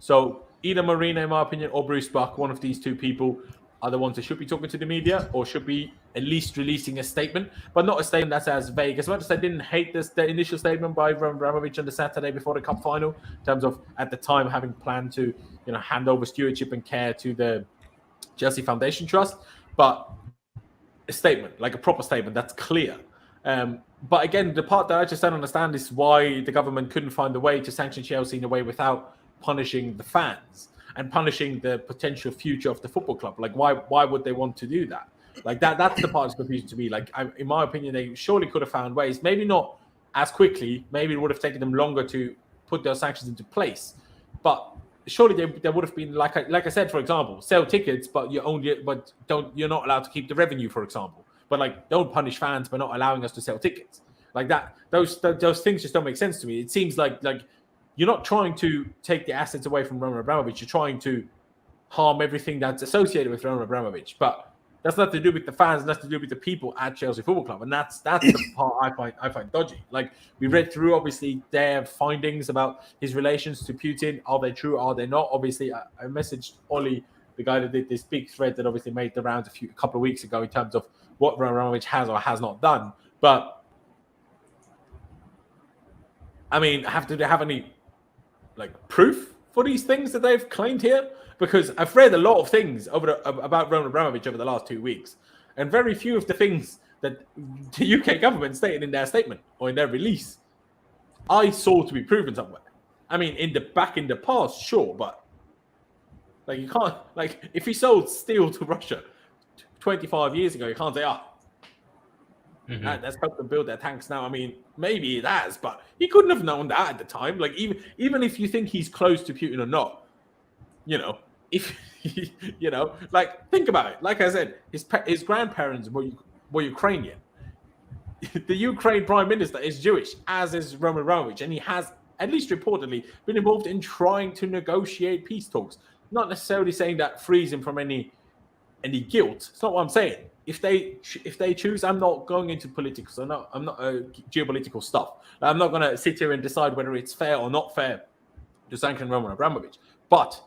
So either Marina, in my opinion, or Bruce Buck, one of these two people, are the ones that should be talking to the media, or should be at least releasing a statement, but not a statement that's as vague. As much as I didn't hate the initial statement by Abramovich on the Saturday before the cup final, in terms of at the time having planned to hand over stewardship and care to the Chelsea Foundation Trust, but a statement, like a proper statement that's clear. But again, the part that I just don't understand is why the government couldn't find a way to sanction Chelsea in a way without punishing the fans and punishing the potential future of the football club. Like, why would they want to do that? Like, that's the part that's confusing to me. Like, in my opinion, they surely could have found ways, maybe not as quickly, maybe it would have taken them longer to put those sanctions into place, but surely there would have been, like I said, for example, sell tickets, but you're not allowed to keep the revenue, for example. But like, don't punish fans by not allowing us to sell tickets. Like that, those things just don't make sense to me. It seems like you're not trying to take the assets away from Roman Abramovich. You're trying to harm everything that's associated with Roman Abramovich. But that's nothing to do with the fans. That's to do with the people at Chelsea Football Club, and that's the part I find dodgy. Like, we read through, obviously, their findings about his relations to Putin. Are they true? Are they not? Obviously, I messaged Ollie, the guy that did this big thread that obviously made the rounds a couple of weeks ago in terms of what Abramovich has or has not done. But I mean, do they have any proof for these things that they've claimed here? Because I've read a lot of things about Roman Abramovich over the last 2 weeks, and very few of the things that the UK government stated in their statement or in their release I saw to be proven somewhere. I mean, in the past, sure, but you can't, if he sold steel to Russia 25 years ago, you can't say, let's help them build their tanks now. I mean, maybe it has, but he couldn't have known that at the time. Like, even if you think he's close to Putin or not, if think about it. Like I said, his grandparents were Ukrainian. The Ukraine prime minister is Jewish, as is Roman Abramovich, and he has, at least reportedly, been involved in trying to negotiate peace talks. Not necessarily saying that frees him from any guilt. It's not what I'm saying. If they choose, I'm not going into politics. I'm not geopolitical stuff. I'm not going to sit here and decide whether it's fair or not fair to sanction Roman Abramovich. But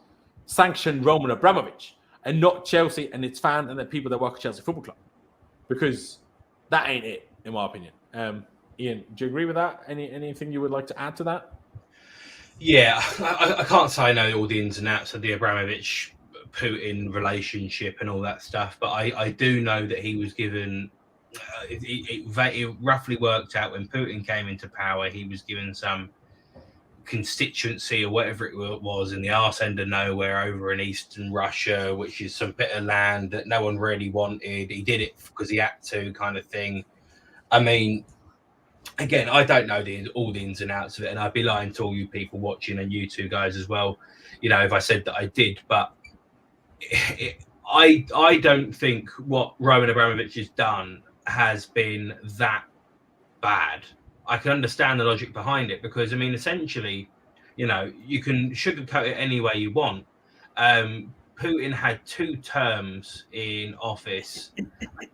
sanction Roman Abramovich and not Chelsea and its fans and the people that work at Chelsea Football Club, because that ain't it, in my opinion. Ian, do you agree with that? Anything you would like to add to that? Yeah, I can't say I know all the ins and outs of the Abramovich-Putin relationship and all that stuff, but I do know that he was given, it roughly worked out when Putin came into power, he was given some constituency or whatever it was in the arse end of nowhere over in eastern Russia, which is some bit of land that no one really wanted. He did it because he had to, kind of thing. I mean, again, I don't know all the ins and outs of it, and I'd be lying to all you people watching and you two guys as well, if I said that I did. But I don't think what Roman Abramovich has done has been that bad. I can understand the logic behind it because, I mean, essentially, you can sugarcoat it any way you want. Putin had 2 terms in office.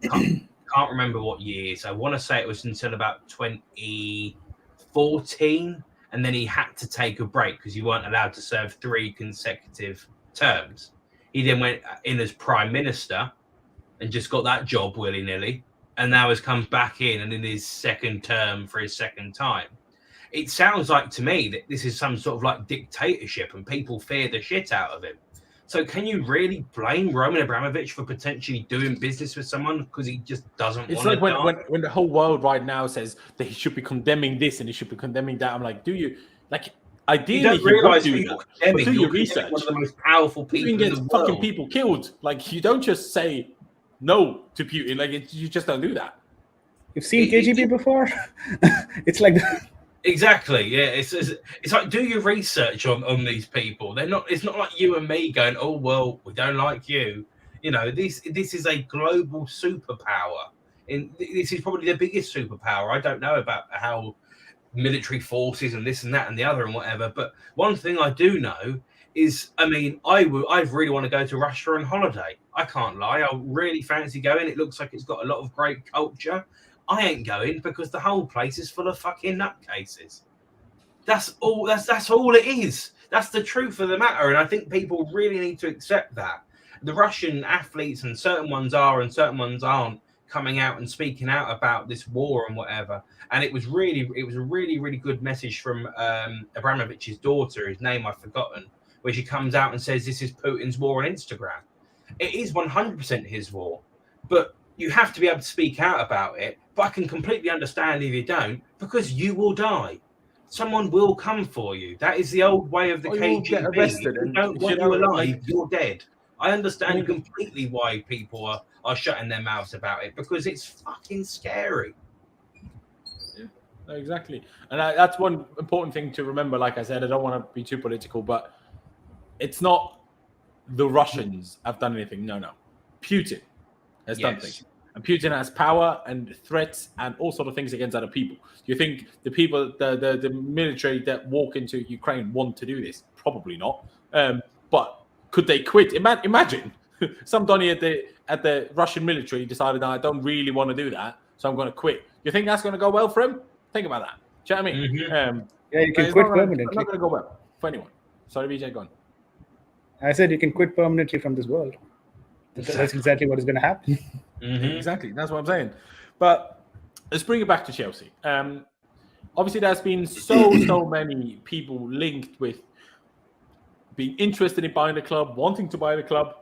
Can't remember what years. I want to say it was until about 2014, and then he had to take a break because you weren't allowed to serve 3 consecutive terms. He then went in as prime minister and just got that job willy-nilly, and now has come back in and in his second term for his second time. It sounds like to me that this is some sort of like dictatorship and people fear the shit out of him. So can you really blame Roman Abramovich for potentially doing business with someone because he just doesn't want to? It's like when the whole world right now says that he should be condemning this and he should be condemning that. I'm like, do you like? Ideally, you don't realize do people that, condemning. do You're your research. one of the most powerful people You can in get the fucking world. people killed. Like you don't just say no to Putin. Like you just don't do that. You've seen KGB before. It's like Exactly. Yeah. It's like do your research on these people. They're not. It's not like you and me going, oh well, we don't like you. This is a global superpower. And this is probably the biggest superpower. I don't know about how military forces and this and that and the other and whatever. But one thing I do know is, I mean, I really want to go to Russia on holiday. I can't lie. I really fancy going. It looks like it's got a lot of great culture. I ain't going because the whole place is full of fucking nutcases. That's all. That's all it is. That's the truth of the matter. And I think people really need to accept that. The Russian athletes, and certain ones are and certain ones aren't, coming out and speaking out about this war and whatever. And it was a really good message from Abramovich's daughter, whose name I've forgotten, where she comes out and says this is Putin's war on Instagram. It is 100% his war, but you have to be able to speak out about it. But I can completely understand if you don't, because you will die. Someone will come for you. That is the old way of the KGB. You get arrested if you and don't want you you alive, like, you're dead. I understand completely why people are shutting their mouths about it, because it's fucking scary. Yeah, no, exactly. And that's one important thing to remember. Like I said, I don't want to be too political, but it's not the Russians have done anything. No. Putin has done things. And Putin has power and threats and all sort of things against other people. Do you think the people, the military that walk into Ukraine want to do this? Probably not. But could they quit? Imagine some Donny at the Russian military decided, no, I don't really want to do that, so I'm going to quit. You think that's going to go well for him? Think about that. Do you know what I mean? Mm-hmm. Yeah, you can quit permanently. It's not going to go well for anyone. Sorry, BJ, go on. I said you can quit permanently from this world. That's exactly what is going to happen. Mm-hmm. Exactly. That's what I'm saying. But let's bring it back to Chelsea. Obviously, there's been so many people linked with being interested in buying the club, wanting to buy the club.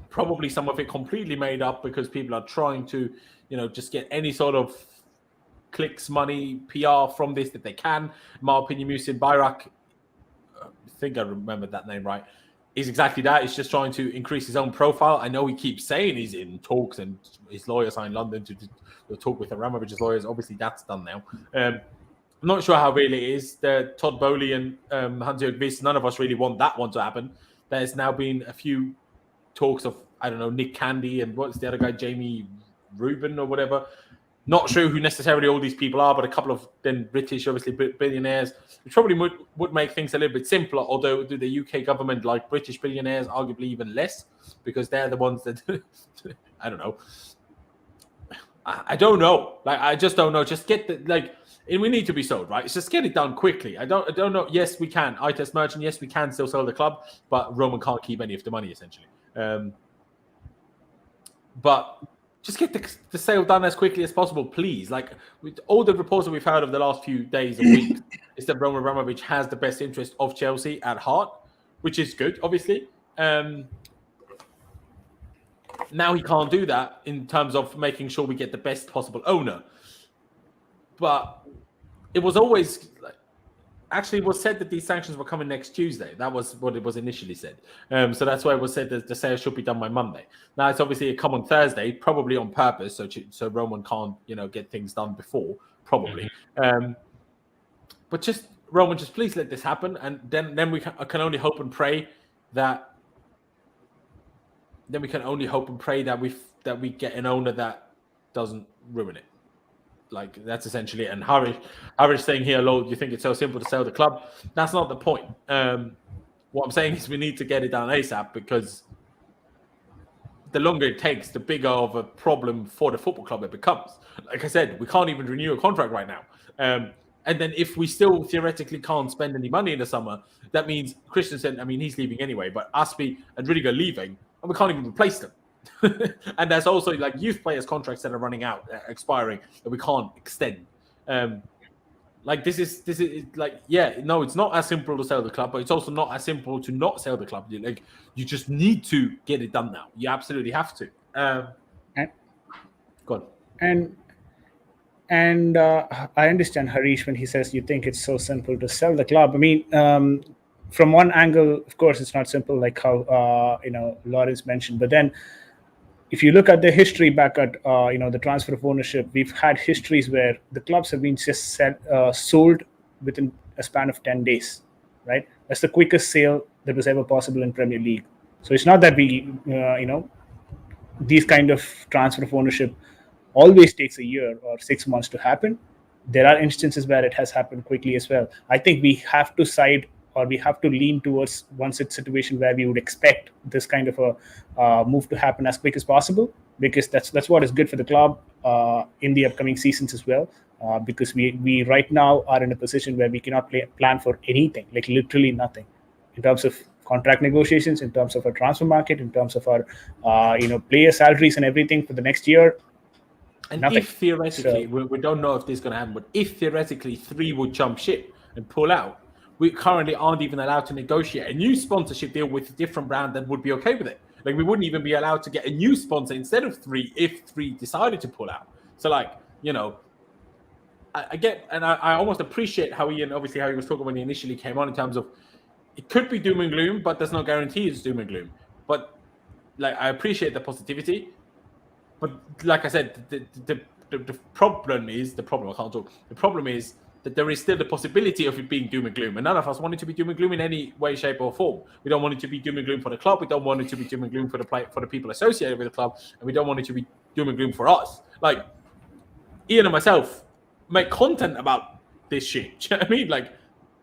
Probably some of it completely made up because people are trying to, just get any sort of clicks, money, PR from this that they can. In my opinion, Musin Bayrak, I think I remembered that name right, is exactly that. He's just trying to increase his own profile. I know he keeps saying he's in talks and his lawyers are in London to talk with Abramovich's lawyers. Obviously, that's done now. I'm not sure how real it is. Todd Bowley and Hans-Jörg Wyss, none of us really want that one to happen. There's now been a few talks of, I don't know, Nick Candy and what's the other guy, Jamie Rubin or whatever. Not sure who necessarily all these people are, but a couple of then British, obviously, billionaires, which probably would make things a little bit simpler, although the UK government like British billionaires, arguably even less, because they're the ones that, I don't know. I don't know. Like, I just don't know. Just get and we need to be sold, right? It's just get it done quickly. I don't know. Yes, we can. ITES merchant, yes, we can still sell the club, but Roman can't keep any of the money, essentially. But just get the sale done as quickly as possible, please. Like, with all the reports that we've heard of the last few days and weeks, is that Roman Abramovich has the best interest of Chelsea at heart, which is good, obviously. Now he can't do that in terms of making sure we get the best possible owner. But it was always... Actually, it was said that these sanctions were coming next Tuesday. That was what it was initially said. So that's why it was said that the sale should be done by Monday. Now it's obviously come on Thursday, probably on purpose, so Roman can't, get things done before. probably. But just Roman, just please let this happen, and then we can only hope and pray that. Then we can only hope and pray that we get an owner that doesn't ruin it. Like, that's essentially it. And Harish saying here, "Lord, you think it's so simple to sell the club?" That's not the point. What I'm saying is we need to get it done ASAP, because the longer it takes, the bigger of a problem for the football club it becomes. Like I said, we can't even renew a contract right now. And then if we still theoretically can't spend any money in the summer, that means Christensen, I mean, he's leaving anyway, but Aspie and Rudiger leaving, and we can't even replace them. And there's also like youth players' contracts that are running out, expiring, that we can't extend. Like this is like, yeah, no, it's not as simple to sell the club, but it's also not as simple to not sell the club. You just need to get it done now. You absolutely have to. Go on. And I understand Harish when he says you think it's so simple to sell the club. I mean, from one angle, of course, it's not simple, like how Laurenz mentioned. But then, if you look at the history back at the transfer of ownership, we've had histories where the clubs have been just sold within a span of 10 days, right? That's the quickest sale that was ever possible in Premier League. So it's not that we, these kind of transfer of ownership always takes a year or 6 months to happen. There are instances where it has happened quickly as well. I think we have to side, or we have to lean towards one such situation where we would expect this kind of a move to happen as quick as possible, because that's what is good for the club in the upcoming seasons as well. Because we right now are in a position where we cannot plan for anything, like literally nothing, in terms of contract negotiations, in terms of our transfer market, in terms of our player salaries and everything for the next year. And nothing. If theoretically, we don't know if this is going to happen, but if theoretically 3 would jump ship and pull out, we currently aren't even allowed to negotiate a new sponsorship deal with a different brand that would be okay with it. Like, we wouldn't even be allowed to get a new sponsor instead of 3 if 3 decided to pull out. So, like, I get, and I almost appreciate how Ian, obviously, how he was talking when he initially came on, in terms of it could be doom and gloom, but there's no guarantee it's doom and gloom. But, like, I appreciate the positivity. But like I said, the problem is the problem is that there is still the possibility of it being doom and gloom, and none of us want it to be doom and gloom in any way, shape, or form. We don't want it to be doom and gloom for the club. We don't want it to be doom and gloom for the people associated with the club, and we don't want it to be doom and gloom for us. Like, Ian and myself make content about this shit. Do you know what I mean? Like,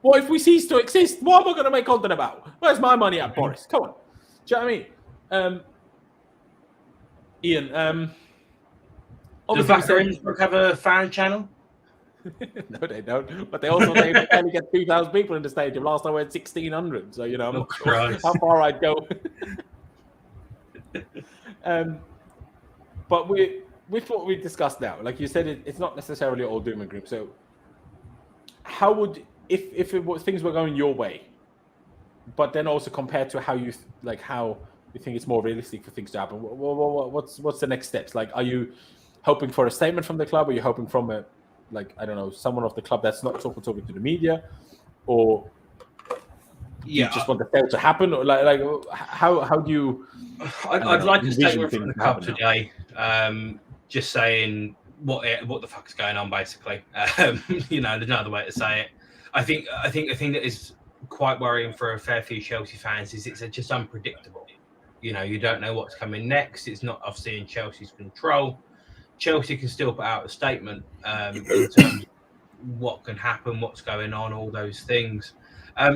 what if we cease to exist? What am I going to make content about? Where's my money at, Boris? Come on. Do you know what I mean? Ian, does Valuation have a fan channel? No, they don't. But they only get 2,000 people in the stadium. Last time we had 1,600. So, I'm not sure how far I'd go. But with what we discussed now, like you said, it's not necessarily all doom and gloom. So, how would if things were going your way, but then also compared to how you think it's more realistic for things to happen? What's the next steps? Like, are you hoping for a statement from the club? Are you hoping from someone of the club that's not talking to the media, or you just want the sale to happen, or like how do you? I'd like a statement from the club today, just saying what the fuck is going on, basically. There's no other way to say it. I think the thing that is quite worrying for a fair few Chelsea fans is it's just unpredictable. You don't know what's coming next. It's not obviously in Chelsea's control. Chelsea can still put out a statement in terms of what can happen, what's going on, all those things,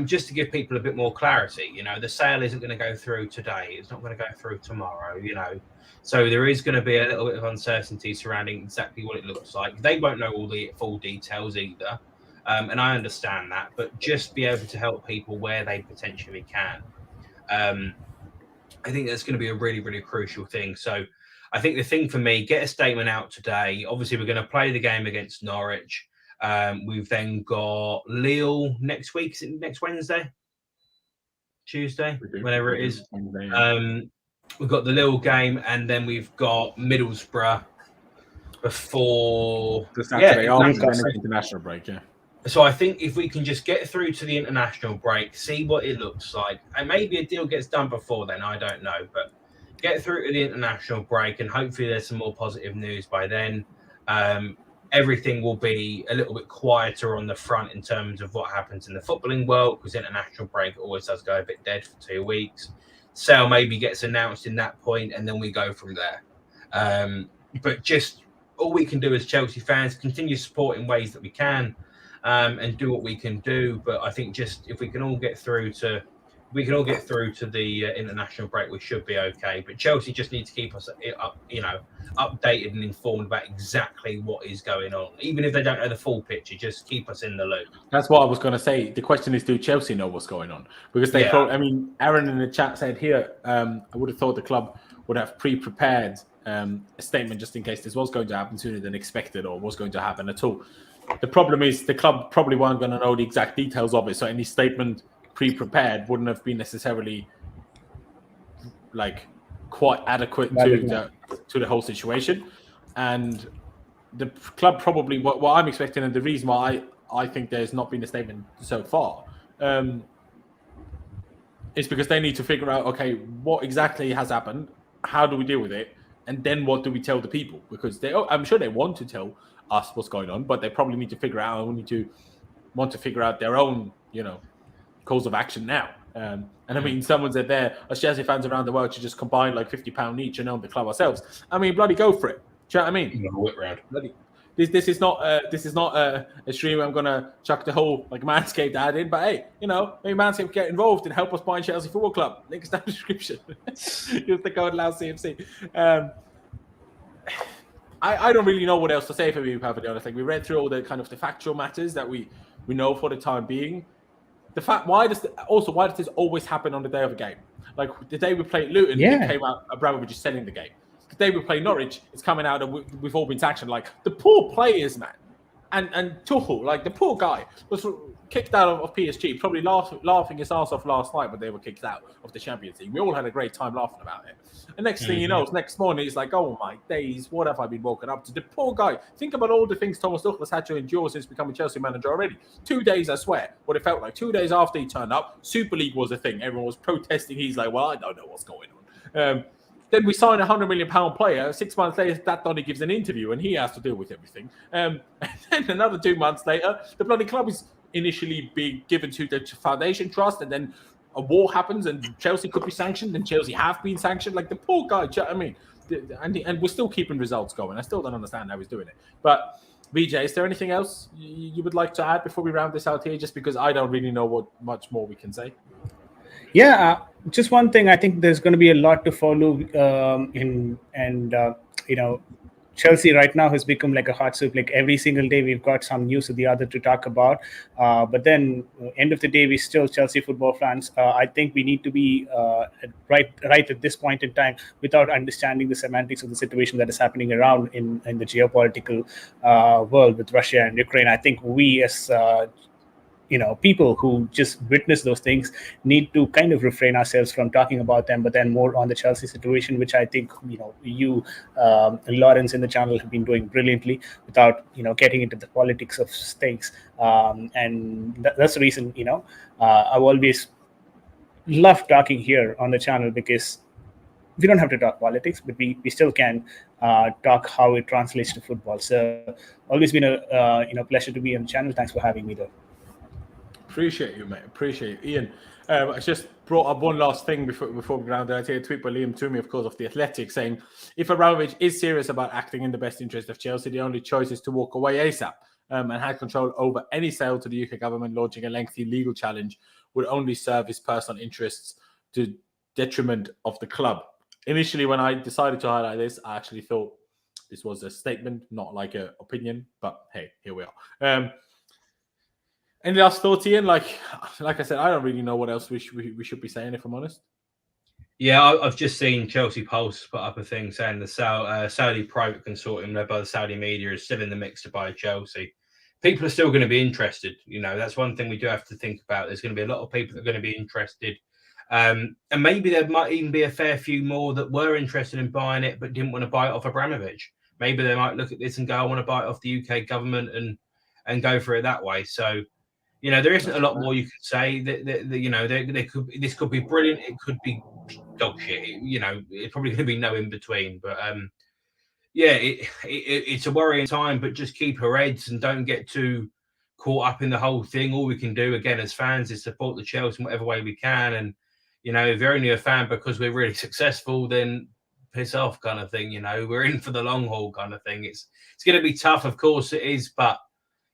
just to give people a bit more clarity. The sale isn't going to go through today. It's not going to go through tomorrow, So there is going to be a little bit of uncertainty surrounding exactly what it looks like. They won't know all the full details either. And I understand that, but just be able to help people where they potentially can. I think that's going to be a really, really crucial thing. So I think the thing for me, get a statement out today. Obviously, we're going to play the game against Norwich. We've then got Lille next week. Is it next Wednesday? Tuesday? Whenever it is. We've got the Lille game, and then we've got Middlesbrough before the Saturday after the international break, yeah. So I think if we can just get through to the international break, see what it looks like, and maybe a deal gets done before then, I don't know, but get through to the international break, and hopefully there's some more positive news by then. everything will be a little bit quieter on the front in terms of what happens in the footballing world, because international break always does go a bit dead for 2 weeks. Sale maybe gets announced in that point, and then we go from there. But just all we can do as Chelsea fans, continue to support in ways that we can, and do what we can do. But I think just if we can all get through to the international break, we should be okay. But Chelsea just need to keep us updated and informed about exactly what is going on, even if they don't know the full picture. Just keep us in the loop. That's what I was going to say. The question is, do Chelsea know what's going on? Because they, Aaron in the chat said here, I would have thought the club would have pre-prepared a statement just in case this was going to happen sooner than expected or was going to happen at all. The problem is the club probably weren't going to know the exact details of it, so any statement pre-prepared wouldn't have been necessarily like quite adequate to the whole situation. And the club probably what I'm expecting, and the reason why I think there's not been a statement so far is because they need to figure out, okay, what exactly has happened, how do we deal with it, and then what do we tell the people? Because I'm sure they want to tell us what's going on, but they probably need to figure out want to figure out their own course of action now. And I mean, someone said there, as Chelsea fans around the world should just combine like £50 each and own the club ourselves. I mean, bloody go for it. Do you know what I mean? Whip round. This is not a stream where I'm gonna chuck the whole like Manscaped ad in, but hey, maybe Manscaped get involved and help us buy Chelsea Football Club. Link's down the description. Use the code LOUDCMC. I don't really know what else to say for me, to be honest. Like, we read through all the kind of the factual matters that we know for the time being. The fact, why does this always happen on the day of a game? Like the day we played Luton, it came out Abramovich is selling the game. The day we play Norwich, it's coming out and we've all been sanctioned. Like the poor players, man, and Tuchel, like the poor guy was kicked out of PSG, probably laughing his ass off last night when they were kicked out of the Champions League. We all had a great time laughing about it. And next thing you know, next morning he's like, oh my days, what have I been woken up to? The poor guy. Think about all the things Thomas Tuchel has had to endure since becoming Chelsea manager already. 2 days, I swear, what it felt like. 2 days after he turned up, Super League was a thing. Everyone was protesting. He's like, well, I don't know what's going on. Then we sign a £100 million player. 6 months later, that Donny gives an interview and he has to deal with everything. And then another 2 months later, the bloody club is initially being given to the Foundation Trust, and then a war happens and Chelsea could be sanctioned, and Chelsea have been sanctioned. Like the poor guy, I mean, and we're still keeping results going. I still don't understand how he's doing it. But VJ, is there anything else you would like to add before we round this out here? Just because I don't really know what much more we can say. Yeah, just one thing. I think there's going to be a lot to follow Chelsea right now has become like a hot soup. Like every single day we've got some news or the other to talk about. But then end of the day, we still Chelsea football fans. I think we need to be right at this point in time without understanding the semantics of the situation that is happening around in the geopolitical world with Russia and Ukraine. I think we as people who just witness those things need to kind of refrain ourselves from talking about them, but then more on the Chelsea situation, which I think, you, Laurenz in the channel have been doing brilliantly without, getting into the politics of things. And that's the reason, I've always loved talking here on the channel, because we don't have to talk politics, but we still can talk how it translates to football. So always been a pleasure to be on the channel. Thanks for having me though. Appreciate you, mate. Appreciate you. Ian, I just brought up one last thing before we round out here. A tweet by Liam Toomey, of course, of The Athletic, saying, if Abramovich is serious about acting in the best interest of Chelsea, the only choice is to walk away ASAP, and had control over any sale to the UK government. Launching a lengthy legal challenge would only serve his personal interests to detriment of the club. Initially, when I decided to highlight this, I actually thought this was a statement, not like an opinion, but hey, here we are. Any last thoughts, Ian? Like I said, I don't really know what else we should be saying, if I'm honest. Yeah, I've just seen Chelsea Pulse put up a thing saying the Saudi private consortium led by the Saudi media is still in the mix to buy Chelsea. People are still going to be interested. That's one thing we do have to think about. There's going to be a lot of people that are going to be interested. And maybe there might even be a fair few more that were interested in buying it but didn't want to buy it off Abramovich. Maybe they might look at this and go, I want to buy it off the UK government and go for it that way. So, there isn't a lot more you could say. This could be brilliant. It could be dog shit. It's probably going to be no in between. But yeah, it's a worrying time, but just keep our heads and don't get too caught up in the whole thing. All we can do, again, as fans, is support the Chelsea in whatever way we can. And, you know, if you're only a fan because we're really successful, then piss off, kind of thing. You know, we're in for the long haul, kind of thing. It's going to be tough, of course it is, but,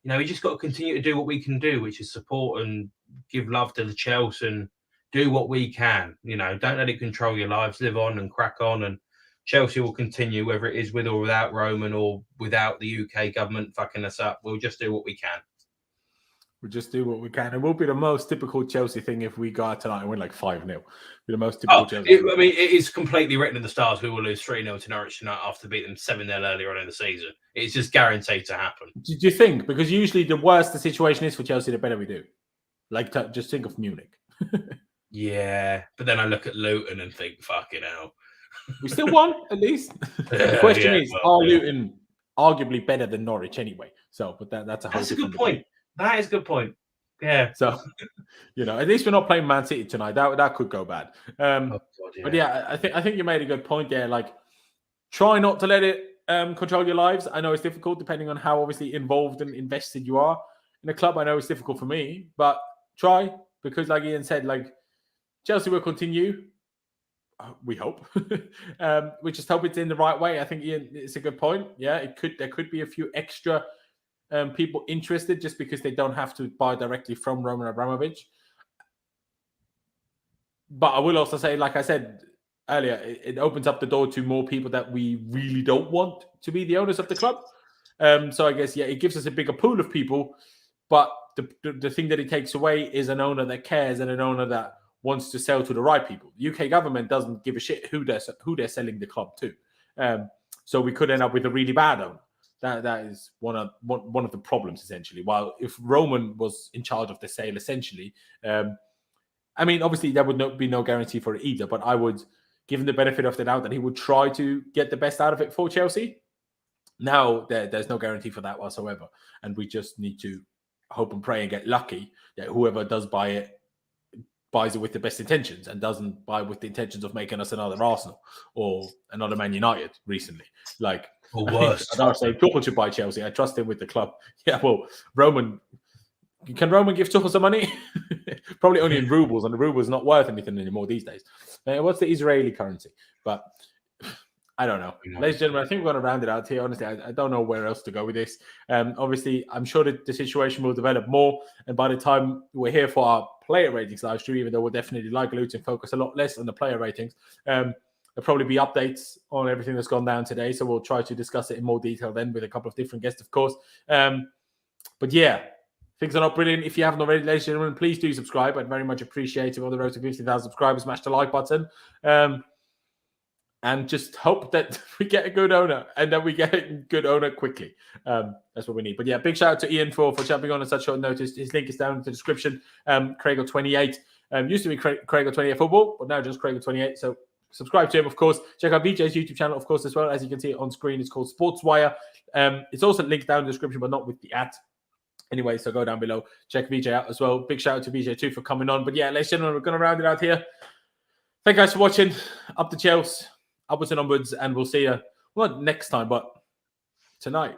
you know, we just got to continue to do what we can do, which is support and give love to the Chelsea and do what we can. You know, don't let it control your lives. Live on and crack on, and Chelsea will continue, whether it is with or without Roman or without the UK government fucking us up. We'll just do what we can. We'll just do what we can. It will be the most typical Chelsea thing if we go out tonight and win like 5-0. Be the most typical Chelsea. I mean, it is completely written in the stars. We will lose 3-0 to Norwich tonight after beating them 7-0 earlier on in the season. It's just guaranteed to happen. Do you think? Because usually the worse the situation is for Chelsea, the better we do. Like, just think of Munich. Yeah, but then I look at Luton and think, fucking hell. We still won, at least. The question is, are Luton arguably better than Norwich anyway? So, but that's a good point. That is a good point. Yeah. So, you know, at least we're not playing Man City tonight. That could go bad. But yeah, I think you made a good point there. Like, try not to let it control your lives. I know it's difficult depending on how obviously involved and invested you are in a club. I know it's difficult for me, but try, because like Ian said, like, Chelsea will continue. We hope. We just hope it's in the right way. I think Ian, it's a good point. Yeah, there could be a few extra people interested just because they don't have to buy directly from Roman Abramovich. But I will also say, like I said earlier, it opens up the door to more people that we really don't want to be the owners of the club. So I guess, yeah, it gives us a bigger pool of people. But the thing that it takes away is an owner that cares and an owner that wants to sell to the right people. The UK government doesn't give a shit who they're selling the club to. So we could end up with a really bad owner. That is one of the problems, essentially. While if Roman was in charge of the sale, essentially, I mean, obviously there would be no guarantee for it either, but I would give him the benefit of the doubt that he would try to get the best out of it for Chelsea. Now there's no guarantee for that whatsoever, and we just need to hope and pray and get lucky that whoever does buy it buys it with the best intentions and doesn't buy with the intentions of making us another Arsenal or another Man United recently. Like, or worse. I don't say Tuchel should buy Chelsea. I trust him with the club. Yeah, well, can Roman give Tuchel some money? Probably only in rubles, and the ruble is not worth anything anymore these days. What's the Israeli currency? But I don't know. Ladies and gentlemen, I think we're going to round it out here. Honestly, I don't know where else to go with this. Obviously, I'm sure that the situation will develop more. And by the time we're here for our player ratings live stream, even though we'll definitely, like Luton, focus a lot less on the player ratings, there'll probably be updates on everything that's gone down today. So we'll try to discuss it in more detail then with a couple of different guests, of course. But yeah, things are not brilliant. If you haven't already, ladies and gentlemen, please do subscribe. I'd very much appreciate it. On the road to 50,000 subscribers, smash the like button. And just hope that we get a good owner and that we get a good owner quickly. That's what we need. But yeah, big shout out to Ian for jumping on at such short notice. His link is down in the description. Craigle28 used to be Craigle28 Football, but now just Craigle28. So subscribe to him, of course. Check out VJ's YouTube channel, of course, as well. As you can see on screen, it's called Sportswire. It's also linked down in the description, but not with the @ anyway. So go down below, check VJ out as well. Big shout out to VJ too for coming on. But yeah, ladies and gentlemen, we're going to round it out here. Thank you guys for watching. Up the Chelsea. Upwards and onwards, and we'll see you, well, not next time, but tonight.